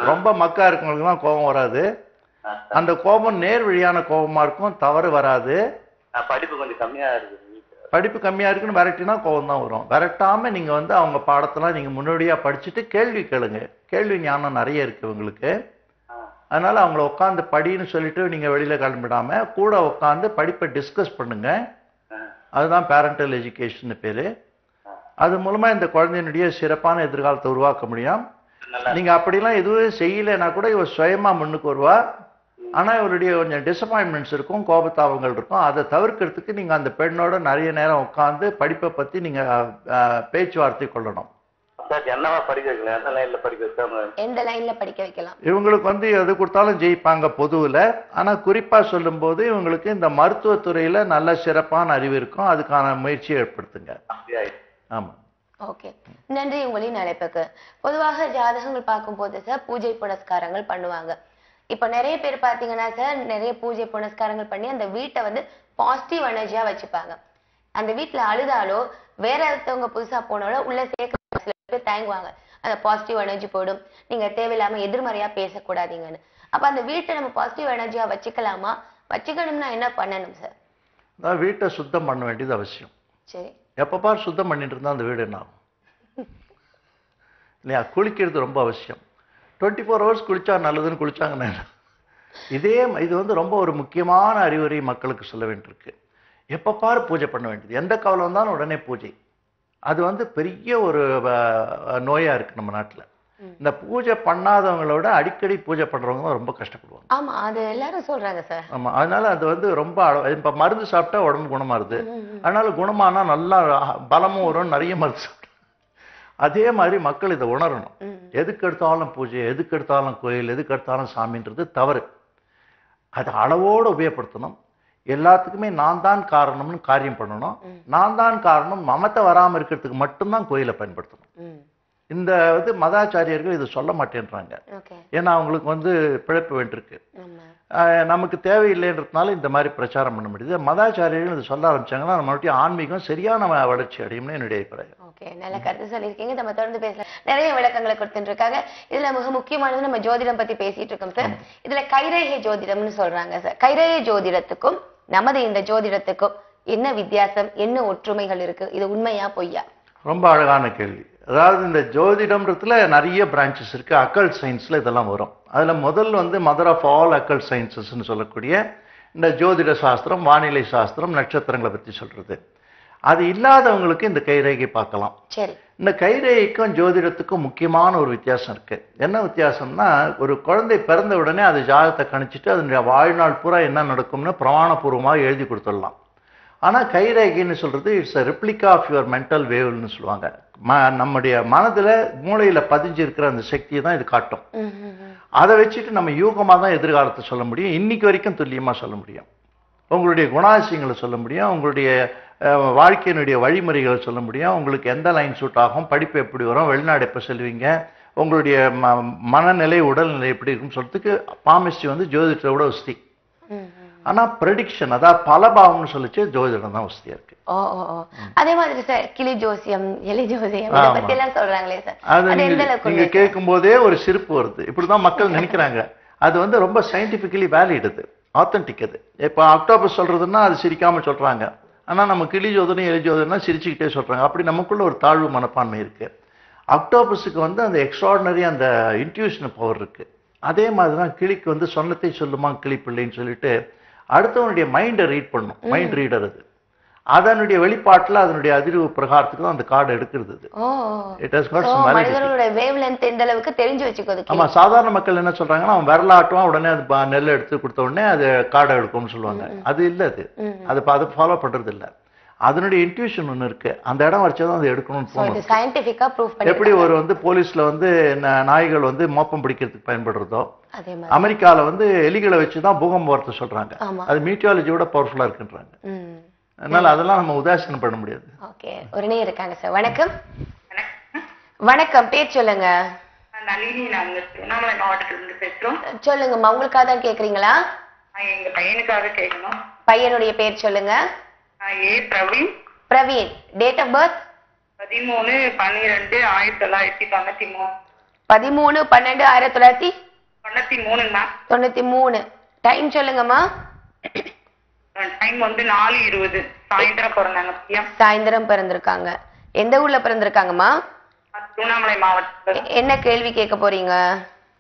ரொம்ப மக்கா இருக்கவங்களுக்கு தான் கோபம் வராது. அந்த கோபம் நேர் வழியான கோபமா இருக்கும், தவறு வராது. படிப்பு கொஞ்சம் கம்மியா இருக்கு. படிப்பு கம்மியா இருக்குன்னு விரட்டினா கோபம் தான் வரும். விரட்டாம நீங்க வந்து அவங்க பாடத்தெல்லாம் நீங்க முன்னோடியா படிச்சுட்டு கேள்வி கேளுங்க. கேள்வி ஞானம் நிறைய இருக்கு இவங்களுக்கு. அதனால அவங்கள உட்காந்து படின்னு சொல்லிட்டு நீங்க வெளியில கிளம்பிடாம கூட உட்காந்து படிப்பை டிஸ்கஸ் பண்ணுங்க. அதுதான் பேரண்டல் எஜுகேஷன் பேரு. அது மூலமா இந்த குழந்தையினுடைய சிறப்பான எதிர்காலத்தை உருவாக்க முடியும். நீங்க அப்படிலாம் எதுவும் செய்யலைன்னா கூட இவர் சுயமா முன்னுக்கு வருவா. ஆனா இவருடைய கொஞ்சம் டிசப்பாயின்மெண்ட்ஸ் இருக்கும், கோபத்தாபங்கள் இருக்கும். அதை தவிர்க்கிறதுக்கு நீங்க அந்த பெண்ணோட நிறைய நேரம் உட்காந்து படிப்பை பத்தி நீங்க பேச்சுவார்த்தை கொள்ளணும். எந்த லைன்ல படிக்க வைக்கலாம்? இவங்களுக்கு வந்து எது கொடுத்தாலும் ஜெயிப்பாங்க பொதுவுல. ஆனா குறிப்பா சொல்லும் போது இவங்களுக்கு இந்த மருத்துவத்துறையில நல்ல சிறப்பான அறிவு இருக்கும். அதுக்கான முயற்சியை ஏற்படுத்துங்க. ஆமா. ஓகே, நன்றி உங்களின் அழைப்புக்கு. பொதுவாக ஜாதகங்கள் பார்க்கும்போது சார் பூஜை புனஸ்காரங்கள் பண்ணுவாங்க. இப்ப நிறைய பேர் பாத்தீங்கன்னா சார் நிறைய பூஜை புனஸ்காரங்கள் பண்ணி அந்த வீட்டை வந்து பாசிட்டிவ் எனர்ஜியா வச்சுப்பாங்க. அந்த வீட்டுல அழுதாலோ வேற ஒருத்தவங்க புதுசா போனாலோ உள்ள சேர்க்க சில பேர் தயங்குவாங்க. அந்த பாசிட்டிவ் எனர்ஜி போயிடும், நீங்க தேவையில்லாம எதிர்மறையா பேசக்கூடாதீங்கன்னு. அப்ப அந்த வீட்டை நம்ம பாசிட்டிவ் எனர்ஜியா வச்சுக்கலாமா? வச்சுக்கணும்னா என்ன பண்ணணும் சார்? வீட்டை சுத்தம் பண்ண வேண்டியது அவசியம். சரி, எப்ப பாரு சுத்தம் பண்ணிட்டு இருந்தா அந்த வீடு என்ன ஆகும் இல்லையா? குளிக்கிறது ரொம்ப அவசியம். 24 hours குளிச்சா நல்லதுன்னு குளிச்சாங்கன்னா இது வந்து ரொம்ப ஒரு முக்கியமான அறிவுரை மக்களுக்கு சொல்ல வேண்டியிருக்கு. எப்ப பாரு பூஜை பண்ண வேண்டியது, எந்த கவலை வந்தாலும் உடனே பூஜை. அது வந்து பெரிய ஒரு நோயா இருக்கு நம்ம நாட்டுல. இந்த பூஜை பண்ணாதவங்களோட அடிக்கடி பூஜை பண்றவங்க தான் ரொம்ப கஷ்டப்படுவாங்க. ஆமா, அது எல்லாரும் சொல்றாங்க சார். ஆமா, அதனால அது வந்து ரொம்ப இப்ப மருந்து சாப்பிட்டா உடம்பு குணமாறுது. அதனால குணமானா நல்லா பலமும் வரும், நிறைய மருந்து சாப்பிட்டா. அதே மாதிரி மக்கள் இதை உணரணும். எதுக்கு எடுத்தாலும் பூஜை, எதுக்கு எடுத்தாலும் கோயில், எதுக்கு எடுத்தாலும் சாமின்றது தவறு. அதை அளவோடு உபயோகப்படுத்தணும். எல்லாத்துக்குமே நான் தான் காரணம்னு காரியம் பண்ணணும். நான் தான் காரணம் மமத்தை வராமல் இருக்கிறதுக்கு மட்டும்தான் கோயிலை பயன்படுத்தணும். இந்த மதாச்சாரியர்கள் இதை சொல்ல மாட்டேன்றாங்க. ஏன்னா அவங்களுக்கு பிழைப்பு வேண்டியிருக்கு. நமக்கு தேவையில்லைன்றதுனால இந்த மாதிரி பிரச்சாரம் பண்ண முடியுது. மதாச்சாரியர்கள் இதை சொல்ல ஆரம்பிச்சாங்கன்னா நம்மளுடைய ஆன்மீகம் சரியான வளர்ச்சி அடையும்னு என்னுடைய அபிப்பிராயம். ஓகே, நல்ல கருத்து சொல்லியிருக்கீங்க. நம்ம தொடர்ந்து பேசலாம். நிறைய விளக்கங்களை கொடுத்துட்டு இருக்காங்க. இதுல மிக முக்கியமானது நம்ம ஜோதிடம் பத்தி பேசிட்டு இருக்கோம் சார். இதுல கைரேகை ஜோதிடம்னு சொல்றாங்க சார். கைரேகை ஜோதிடத்துக்கும் நமது இந்த ஜோதிடத்துக்கும் என்ன வித்தியாசம், என்ன ஒற்றுமைகள் இருக்கு? இது உண்மையா பொய்யா? ரொம்ப அழகான கேள்வி. அதாவது இந்த ஜோதிடம்ன்றதுல நிறைய பிரான்ச்சஸ் இருக்கு. அக்கல்ட் சயின்ஸ்ல இதெல்லாம் வரும். அதுல முதல் மதர் ஆஃப் ஆல் அக்கல்ட் சயின்சஸ்ன்னு சொல்லக்கூடிய இந்த ஜோதிட சாஸ்திரம், வானிலை சாஸ்திரம், நட்சத்திரங்களை பத்தி சொல்றது. அது இல்லாதவங்களுக்கு இந்த கைரேகை பார்க்கலாம். இந்த கைரேகைக்கும் ஜோதிடத்துக்கும் முக்கியமான ஒரு வித்தியாசம் இருக்கு. என்ன வித்தியாசம்னா, ஒரு குழந்தை பிறந்த உடனே அது ஜாதகத்தை கணிச்சிட்டு அதனுடைய வாழ்நாள் பூரா என்ன நடக்கும்னு பிரமாணபூர்வமாக எழுதி கொடுத்துடலாம். ஆனால் கைரேகைன்னு சொல்றது it's a replica of your mental வேவ்னு சொல்லுவாங்க. நம்முடைய மனதில் மூளையில் பதிஞ்சு இருக்கிற அந்த சக்தியை தான் இது காட்டும். அதை வச்சுட்டு நம்ம யூகமாக தான் எதிர்காலத்தை சொல்ல முடியும். இன்னைக்கு வரைக்கும் துல்லியமாக சொல்ல முடியும். உங்களுடைய குணாதிசயங்களை சொல்ல முடியும். உங்களுடைய வாழ்க்கையினுடைய வழிமுறைகளை சொல்ல முடியும். உங்களுக்கு எந்த லைன் சூட் ஆகும், படிப்பு எப்படி வரும், வெளிநாடு எப்போ செல்வீங்க, உங்களுடைய மனநிலை உடல்நிலை எப்படி இருக்குன்னு சொல்றதுக்கு பாமிஸ்ட்ரி ஜோதிடத்தை விட வசதி. ஆனா ப்ரெடிக்ஷன், அதாவது பலபாவம்னு சொல்லிச்சு ஜோதிடம் தான் வசதியா இருக்கு. அதே மாதிரி சார் கிளி ஜோசியம், எலி ஜோசியம் இத பத்தி எல்லாம் சொல்றாங்களே சார், அது எந்த அளவுக்கு? நீங்க கேட்கும் போதே ஒரு சிரிப்பு வருது. இப்படிதான் மக்கள் நினைக்கிறாங்க. அது ரொம்ப சயின்டிபிக்கலி வேலிட், அது ஆத்தென்டிக். அது இப்போ அக்டோபஸ் சொல்றதுன்னா அது சிரிக்காம சொல்றாங்க. ஆனா நம்ம கிளி ஜோதிடம், எலி ஜோதிடம்னா சிரிச்சுக்கிட்டே சொல்றாங்க. அப்படி நமக்குள்ள ஒரு தாழ்வு மனப்பான்மை இருக்கு. அக்டோபஸுக்கு அந்த எக்ஸ்ட்ராடினரி அந்த இன்ட்யூஷன் பவர் இருக்கு. அதே மாதிரிதான் கிளிக்கு சொன்னத்தை சொல்லுமா கிளி பிள்ளைன்னு சொல்லிட்டு அடுத்தவனுடைய மைண்டை ரீட் பண்ணும். மைண்ட் ரீடர் அது. அதனுடைய வெளிப்பாட்டில் அதனுடைய அதிர்வு பிரகாரத்துக்கு தான் அந்த கார்டு எடுக்கிறது. ஆமா, சாதாரண மக்கள் என்ன சொல்றாங்கன்னா, அவன் விரலாட்டுவான், உடனே அது நெல் எடுத்து கொடுத்த உடனே அது கார்டை எடுக்கும்னு சொல்லுவாங்க. அது இல்லை. அது ஃபாலோ பண்றது இல்லை. அதனுடைய இன்ட்யூஷன் ஒன்று இருக்கு. அந்த இடம் வச்சுதான் அதை எடுக்கணும்னு தோணும். எப்படி ஒரு போலீஸ்ல நாய்கள் மோப்பம் பிடிக்கிறதுக்கு பயன்படுறதோ, அமெரிக்கால எலிகளை வச்சுதான் பூகம்பம் வரத்தை சொல்றாங்க. அது மீட்டியாலஜியோட பவர்ஃபுல்லா இருக்குன்றாங்க. அதனால அதெல்லாம் நம்ம உதாசீனம் பண்ண முடியாது. ஓகே, ஒரு நேயர் இருக்காங்க சார். வணக்கம். வணக்கம், பேர் சொல்லுங்க. நளினி, நாங்க திருவண்ணாமலை மாவட்டத்துல இருந்து பேசுறோம். சொல்லுங்கம்மா, உங்களுக்காக தான் கேக்குறீங்களா? எங்க பையனுக்காக கேட்கணும். பையனுடைய பேர் சொல்லுங்க. A Praveen. Praveen, date of birth? 13/12/1993. 13/12/1993. 93. Time சொல்லுங்கம்மா. டைம் 4:20 சாயந்தரம் பிறந்தாங்க. சாயந்தரம் பிறந்திருக்காங்க. எந்த ஊர்ல பிறந்திருக்காங்கம்மா? திருவண்ணாமலை மாவட்டத்துல. என்ன கேள்வி கேட்க போறீங்க?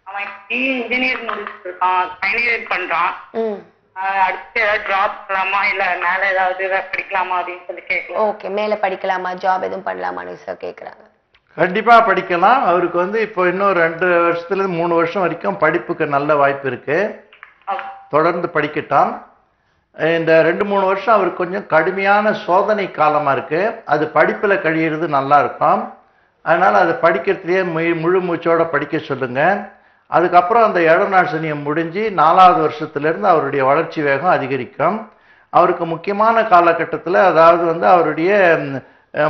அவன் இன்ஜினியர் முடிச்சிருக்கான், ஃபைனல் பண்றான். அடுத்து ஏதாவது ஜாப் பண்ணலாமா இல்ல மேல ஏதாவது படிக்கலாமா அப்படின்னு சொல்லி கேட்கலாம். ஓகே, மேல படிக்கலாமா, ஜாப் எதுவும் பண்ணலாமான்னு சார் கேக்குறாங்க. கண்டிப்பா படிக்கலாம். அவருக்கு இப்போ இன்னும் 2 வருஷத்துல இருந்து 3 வருஷம் வரைக்கும் படிப்புக்கு நல்ல வாய்ப்பு இருக்கு. தொடர்ந்து படிக்கட்டான். இந்த 2-3 வருஷம் அவருக்கு கொஞ்சம் கடுமையான சோதனை காலமா இருக்கு. அது படிப்புல கழியிறது நல்லா இருக்கும். அதனால அதை படிக்கிறதுலயே முழு மூச்சோட படிக்க சொல்லுங்க. அதுக்கப்புறம் அந்த 7 நாள் சனியம் முடிஞ்சு 4வது வருஷத்திலிருந்து அவருடைய வளர்ச்சி வேகம் அதிகரிக்கும். அவருக்கு முக்கியமான காலகட்டத்தில், அதாவது அவருடைய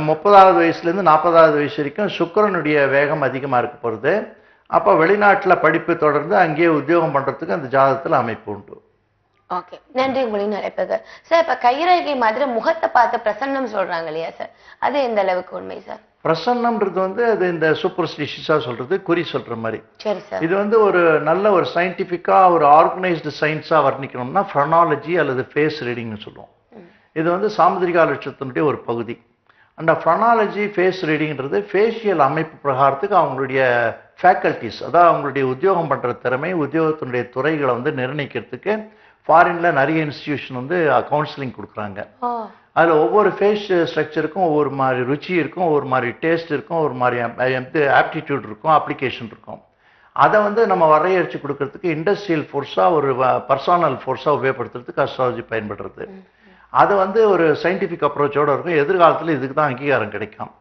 30வது வயசுலேருந்து 40வது வயசு வரைக்கும் சுக்கிரனுடைய வேகம் அதிகமாக இருக்க போகிறது. அப்போ வெளிநாட்டில் படிப்பு தொடர்ந்து அங்கேயே உத்தியோகம் பண்ணுறதுக்கு அந்த ஜாதகத்தில் அமைப்பு உண்டு. ஓகே, நன்றி உங்களின் அழைப்புக்கு. சார், இப்போ கைரேகை மாதிரி முகத்தை பார்த்து பிரசன்னம் சொல்றாங்க இல்லையா சார், அது எந்த அளவுக்கு உண்மை சார்? பிரசன்னம்ன்றது அது இந்த சூப்பர்ஸ்டிஷியஸா சொல்றது, குறி சொல்ற மாதிரி. சரி சார். இது ஒரு நல்ல ஒரு சயின்டிஃபிக்கா ஒரு ஆர்கனைஸ்டு சயின்ஸா வர்ணிக்கணும்னா ஃப்ரனாலஜி அல்லது ஃபேஸ் ரீடிங்னு சொல்லுவோம். இது சாமுதிரிகா லட்சத்தினுடைய ஒரு பகுதி. அந்த ஃப்ரனாலஜி ஃபேஸ் ரீடிங்ன்றது ஃபேஷியல் அமைப்பு பிரகாரத்துக்கு அவங்களுடைய ஃபேக்கல்டிஸ், அதாவது அவங்களுடைய உத்தியோகம் பண்ற திறமை, உத்தியோகத்தினுடைய துறைகளை நிர்ணயிக்கிறதுக்கு ஃபாரின்ல நிறைய இன்ஸ்டிடியூஷன் கவுன்சிலிங் கொடுக்குறாங்க. அதில் ஒவ்வொரு ஃபேஸ் ஸ்ட்ரக்சருக்கும் ஒவ்வொரு மாதிரி ருச்சி இருக்கும், ஒவ்வொரு மாதிரி டேஸ்ட் இருக்கும், ஒரு மாதிரி ஆப்டிடியூட் இருக்கும், அப்ளிகேஷன் இருக்கும். அதை நம்ம வரையறைச்சு கொடுக்கறதுக்கு இண்டஸ்ட்ரியல் ஃபோர்ஸாக ஒரு பர்சனல் ஃபோர்ஸாக உபயோகப்படுத்துறதுக்கு அஸ்ட்ராலஜி பயன்படுறது. அது ஒரு சயின்டிஃபிக் அப்ரோச்சோட இருக்கும். எதிர்காலத்தில் இதுக்கு தான் அங்கீகாரம் கிடைக்கும்.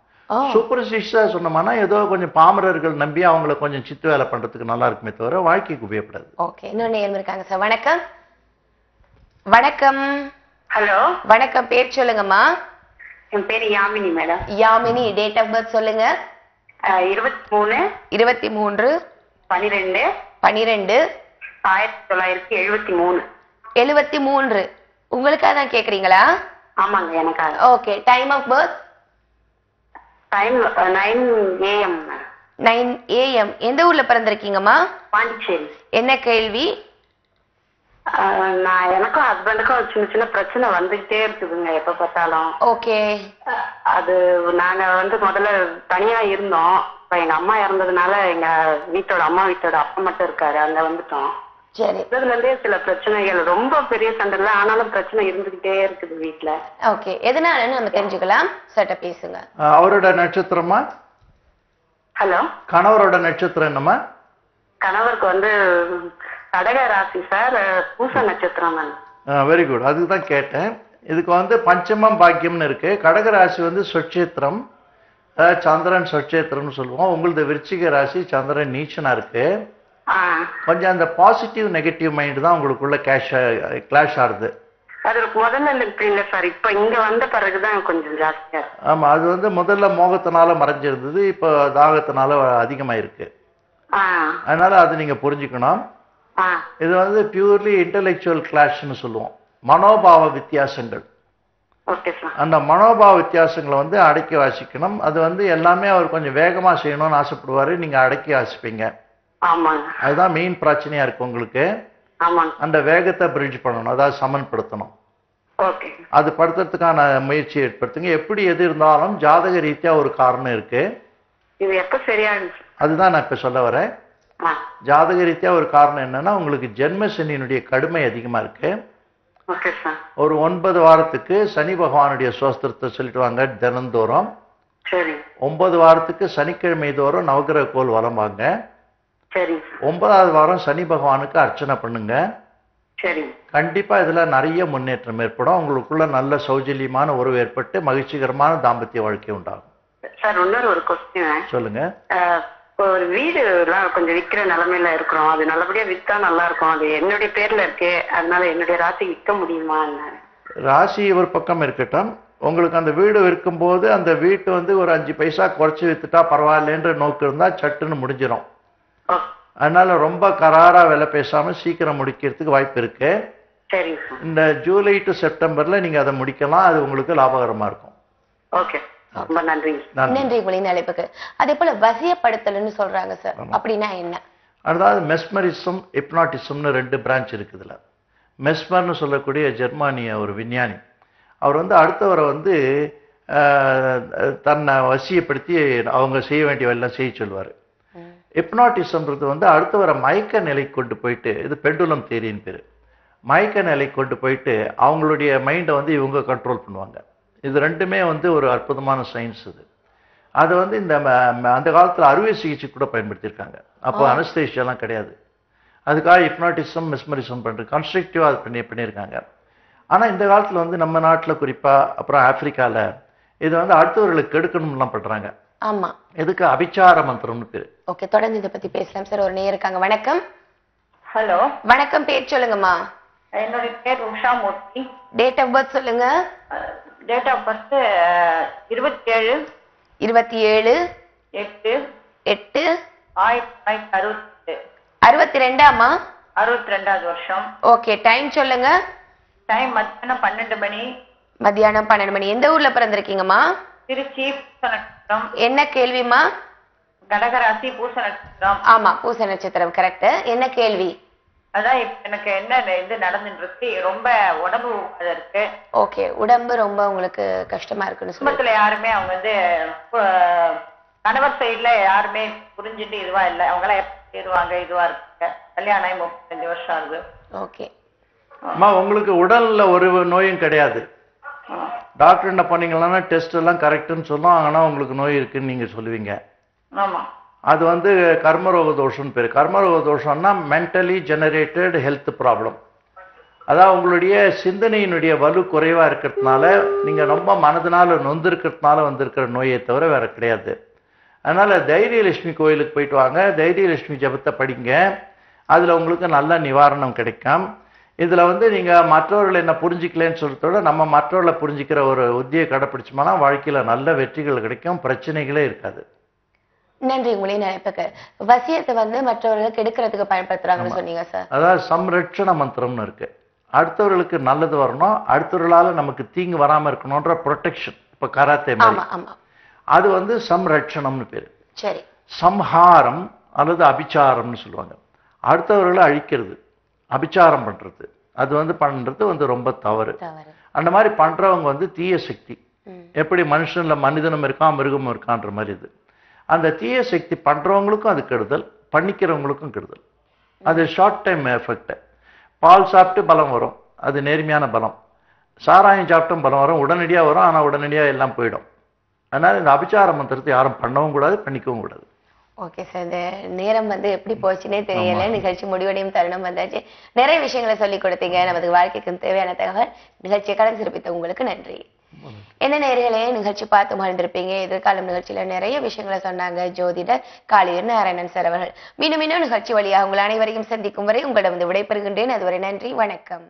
சூப்பர்ஸ்டிஷியஸா சொன்னோம்னா ஏதோ கொஞ்சம் பாமரர்கள் நம்பி அவங்கள கொஞ்சம் சித்து வேலை பண்றதுக்கு நல்லா இருக்குமே தவிர வாழ்க்கைக்கு உபயோகப்படாது. ஓகே, இன்னொன்னு இருக்காங்க சார். வணக்கம். வணக்கம். ஹலோ, வணக்கம். பேர் சொல்லுங்கம்மா. என் பேரு Yamini madam. Yamini, date of birth சொல்லுங்க. 23 23 12 12 1973. 73. உங்களுக்காக தான் கேக்குறீங்களா? ஆமாங்க, எனக்காக. Okay. Time of birth? Time 9 AM. 9 AM. எந்த ஊர்ல பிறந்திருக்கீங்கம்மா? பாண்டிச்சேரி. என்ன கேள்வி? நான் எனக்கும் ஹஸ்பண்டுக்கும் சின்ன சின்ன பிரச்சனை வந்துகிட்டே இருக்குதுங்க எப்ப பார்த்தாலும். ஓகே. அது நாங்க முதல்ல தனியா இருந்தோம். இப்ப எங்க அம்மா இறந்ததுனால எங்க அம்மா வீட்டோட அப்பா மட்டும் இருக்காரு, அங்க வந்துட்டோம். சரி. இதுல இருந்தே சில பிரச்சனைகள், ரொம்ப பெரிய சண்டை இல்ல, ஆனாலும் பிரச்சனை இருந்துகிட்டே இருக்குது வீட்டுல. ஓகே. எதனாலன்னு நம்ம தெரிஞ்சுக்கலாம். சட்ட பேசுங்க. அவரோட நட்சத்திரமா? ஹலோ, கணவரோட நட்சத்திரம் என்னம்மா? கணவருக்கு கடக ராசி சார், பூச நட்சத்திரம். Very good. அதுக்கு தான் கேட்டேன். இதுக்கு பஞ்சமம் பாக்கியம்னு இருக்கு. கடகராசி சொட்சேத்திரம், சந்திரன் சொட்சேத்திரம்னு சொல்லுவோம். உங்களது விருச்சிக ராசி, சந்திரன் நீச்சனா இருக்கு. கொஞ்சம் அந்த பாசிட்டிவ் நெகட்டிவ் மைண்ட் தான் உங்களுக்குள்ள கிளாஷ் ஆகுது. அது முதல்ல இல்ல சார், இப்ப இங்க வந்த பிறகுதான் கொஞ்சம் ஜாஸ்தியா. ஆமா, அது முதல்ல மோகத்தினால மறைஞ்சிருந்தது, இப்போ தாகத்தினால அதிகமாயிருக்கு. அதனால அது நீங்க புரிஞ்சுக்கணும். இது பியூர்லி இன்டெலெக்சுவல் கிளாஷ்னு சொல்லுவோம். மனோபாவ வித்தியாசங்கள். அந்த மனோபாவ வித்தியாசங்களை அடக்கி வாசிக்கணும். அது எல்லாமே அவர் கொஞ்சம் வேகமா செய்யணும்னு ஆசைப்படுவாரு, நீங்க அடக்கி வாசிப்பீங்க. அதுதான் மெயின் பிரச்சனையா இருக்கு உங்களுக்கு. அந்த வேகத்தை பிரிட்ஜ் பண்ணணும், அதாவது சமன்படுத்தணும். அது படுத்துறதுக்கான முயற்சி ஏற்படுத்துங்க. எப்படி எது இருந்தாலும் ஜாதக ரீதியா ஒரு காரணம் இருக்கு. இது எப்ப சரியாகும்? அதுதான் நான் இப்ப சொல்ல வரேன். ஜாதக ரீதியா ஒரு காரணம் என்னன்னா, உங்களுக்கு ஜென்ம சனியினுடைய கடுமை அதிகமா இருக்கு. ஒரு 9 வாரத்துக்கு சனி பகவானுடைய சோஸ்திரத்தை சொல்லிட்டு வாங்க தினந்தோறும். 9 வாரத்துக்கு சனிக்கிழமை தோறும் நவகிரக கோல் வலம் வாங்க. 9வது வாரம் சனி பகவானுக்கு அர்ச்சனை பண்ணுங்க. கண்டிப்பா இதுல நிறைய முன்னேற்றம் ஏற்படும். உங்களுக்குள்ள நல்ல சௌஜல்யமான உறவு ஏற்பட்டு மகிழ்ச்சிகரமான தாம்பத்திய வாழ்க்கை உண்டாகும். சார், இன்னொரு ஒரு கொஸ்டின். சொல்லுங்க. ஒரு வீடு எல்லாம் கொஞ்சம் விற்கிற நிலைமையில இருக்கிறோம். அது நல்லபடியா வித்தா நல்லா இருக்கும். அது என்னுடைய பேர்ல இருக்கு, அதனால என்னுடைய ராசி விற்க முடியுமா? ராசி ஒரு பக்கம் இருக்கட்டும். உங்களுக்கு அந்த வீடு விற்கும் போது அந்த வீட்டு ஒரு 5 பைசா குறைச்சி வித்துட்டா பரவாயில்லன்ற நோக்கு இருந்தா சட்டுன்னு முடிஞ்சிடும். அதனால ரொம்ப கராரா விலை பேசாம சீக்கிரம் முடிக்கிறதுக்கு வாய்ப்பு இருக்கு. இந்த ஜூலை டு செப்டம்பர்ல நீங்க அதை முடிக்கலாம். அது உங்களுக்கு லாபகரமா இருக்கும். ஓகே, ரொம்ப நன்றி. நன்றி உங்களின் அழைப்புக்கு. அதே போல வசியப்படுத்தல்னு சொல்றாங்க சார், அப்படின்னா என்ன? அதாவது மெஸ்மரிசம், ஹிப்னாட்டிசம்னு 2 பிரான்ச் இருக்குதுல. மெஸ்மர்னு சொல்லக்கூடிய ஜெர்மானிய ஒரு விஞ்ஞானி, அவர் அடுத்தவரை தன்னை வசியப்படுத்தி அவங்க செய்ய வேண்டிய எல்லாம் செய்ய சொல்லுவார். ஹிப்னாட்டிசம்ன்றது அடுத்தவரை மயக்க நிலை கொண்டு போயிட்டு, இது பெண்டுலம் தேரியின் பேரு, மயக்க நிலை கொண்டு போயிட்டு அவங்களுடைய மைண்டை இவங்க கண்ட்ரோல் பண்ணுவாங்க. இது 2மே ஒரு அற்புதமான சயின்ஸ். அது இந்த அந்த காலத்துல அறுவை சிகிச்சை கூட பயன்படுத்தியிருக்காங்க. அப்போ அனஸ்தேஷியாலாம் கிடையாது. அதுக்காக ஹிப்னாட்டிசம் மெஸ்மரிசம் பண்றது கன்ஸ்ட்ரக்டிவா அது பண்ணியிருக்காங்க. ஆனா இந்த காலத்துல நம்ம நாட்டுல குறிப்பா, அப்புறம் ஆப்பிரிக்கால இது அடுத்தவர்களுக்கு கெடுக்கணும்லாம் பண்றாங்க. ஆமா, இதுக்கு அபிச்சார மந்திரம்னு பேரு. ஓகே, தொடர்ந்து இதை பத்தி பேசலாம் சார். ஒரு நேயர் இருக்காங்க. வணக்கம். ஹலோ, வணக்கம். பேர் சொல்லுங்கம்மா. என்னுடைய பேர் Usha Murthy. Date of birth சொல்லுங்க. Date of birth 27 27 8 8 1968. 62ஆமா? 62வது வருஷம். ஓகே, டைம் சொல்லுங்க. டைம் மத்தியானம் 12 மணி. மத்தியானம் 12 மணி. எந்த ஊர்ல பிறந்திருக்கீங்கம்மா? திருச்சி, பூச நட்சத்திரம். என்ன கேள்விமா? கடகராசி, பூச நட்சத்திரம். ஆமா, பூச நட்சத்திரம் கரெக்ட். என்ன கேள்வி? அதான் எனக்கு என்ன இது நடந்துட்டு இருக்கு, ரொம்ப உடம்பு இருக்கு. ஓகே, உடம்பு ரொம்ப உங்களுக்கு கஷ்டமா இருக்குன்னு குடும்பத்துல யாருமே அவங்க கணவர் சைடுல யாருமே புரிஞ்சுட்டு இதுவா இல்லை. அவங்க எல்லாம் எப்படி சேருவாங்க, இதுவா இருக்கு. கல்யாணம் ஆகி 35 வருஷம் ஆகுது. ஓகே அம்மா, உங்களுக்கு உடல்ல ஒரு நோயும் கிடையாது. டாக்டர் என்ன பண்ணீங்கன்னா டெஸ்ட் எல்லாம் கரெக்ட்னு சொல்லும், ஆனா உங்களுக்கு நோய் இருக்குன்னு நீங்க சொல்லுவீங்க. ஆமா, அது கர்மரோக தோஷம்னு பேரு. கர்மரோக தோஷம்னா மென்டலி ஜெனரேட்டட் ஹெல்த் ப்ராப்ளம். அதாவது உங்களுடைய சிந்தனையினுடைய வலு குறைவா இருக்கிறதுனால, நீங்க ரொம்ப மனதினால நொந்திருக்கிறதுனால வந்திருக்கிற நோயை தவிர வேற கிடையாது. அதனால தைரியலட்சுமி கோயிலுக்கு போயிட்டு வாங்க, தைரியலட்சுமி ஜபத்தை படிங்க. அதுல உங்களுக்கு நல்ல நிவாரணம் கிடைக்கும். இதுல வந்து நீங்க மற்றவர்கள் என்ன புரிஞ்சிக்கலன்னு சொல்றதோட நம்ம மற்றவர்களை புரிஞ்சிக்கிற ஒரு உத்தியை கடைப்பிடிச்சோம்னா வாழ்க்கையில நல்ல வெற்றிகள் கிடைக்கும், பிரச்சனைகளே இருக்காது. நன்றி. உங்களையும் நினைப்புக்கு வசியத்தை வந்து மற்றவர்களுக்கு எடுக்கிறதுக்கு பயன்படுத்துறாங்கன்னு சொன்னீங்க சார். அதாவது சம்ரட்சண மந்திரம்னு இருக்கு. அடுத்தவர்களுக்கு நல்லது வரணும், அடுத்தவர்களால நமக்கு தீங்கு வராம இருக்கணும்ன்ற ப்ரொடெக்ஷன். இப்ப கராத்தே மாதிரி அது வந்து சம்ரட்சணம்னு பேரு. சரி. சம்ஹாரம் அல்லது அபிச்சாரம்னு சொல்லுவாங்க. அடுத்தவர்களை அழிக்கிறது, அபிச்சாரம் பண்றது, அது வந்து பண்றது வந்து ரொம்ப தவறு. அந்த மாதிரி பண்றவங்க வந்து தீய சக்தி. எப்படி மனுஷன்ல மனிதனும் இருக்கான் மிருகமும் இருக்கான்ற மாதிரி இது. அந்த தீய சக்தி பண்றவங்களுக்கும் அது கெடுதல், பண்ணிக்கிறவங்களுக்கும் கெடுதல். அது ஷார்ட் டைம் எஃபெக்ட். பால் சாப்பிட்டு பலம் வரும், அது நேர்மையான பலம். சாராயம் சாப்பிட்டும் பலம் வரும், உடனடியாக வரும், ஆனால் உடனடியாக எல்லாம் போயிடும். அதனால இந்த அபிச்சார மந்திரத்தை யாரும் பண்ணவும் கூடாது, பண்ணிக்கவும் கூடாது. Okay sir. இந்த நேரம் வந்து எப்படி போச்சுன்னே தெரியல. நிகழ்ச்சி முடிவடையும் தருணம் வந்தாச்சு. நிறைய விஷயங்களை சொல்லி கொடுத்தீங்க. நமது வாழ்க்கைக்கு தேவையான தகவல் நிகழ்ச்சியை கடன் சிறப்பித்த உங்களுக்கு நன்றி. என்ன நேர்களே, நிகழ்ச்சி பார்த்து மகிழ்ந்திருப்பீங்க. எதிர்காலம் நிகழ்ச்சியில நிறைய விஷயங்களை சொன்னாங்க ஜோதிடர் காளியூர் நாராயணன் சார் அவர்கள். மீண்டும் நிகழ்ச்சி வழியாக உங்கள் அனைவரையும் சந்திக்கும் வரை உங்களிடம் விடைபெறுகின்றேன். அதுவரை நன்றி, வணக்கம்.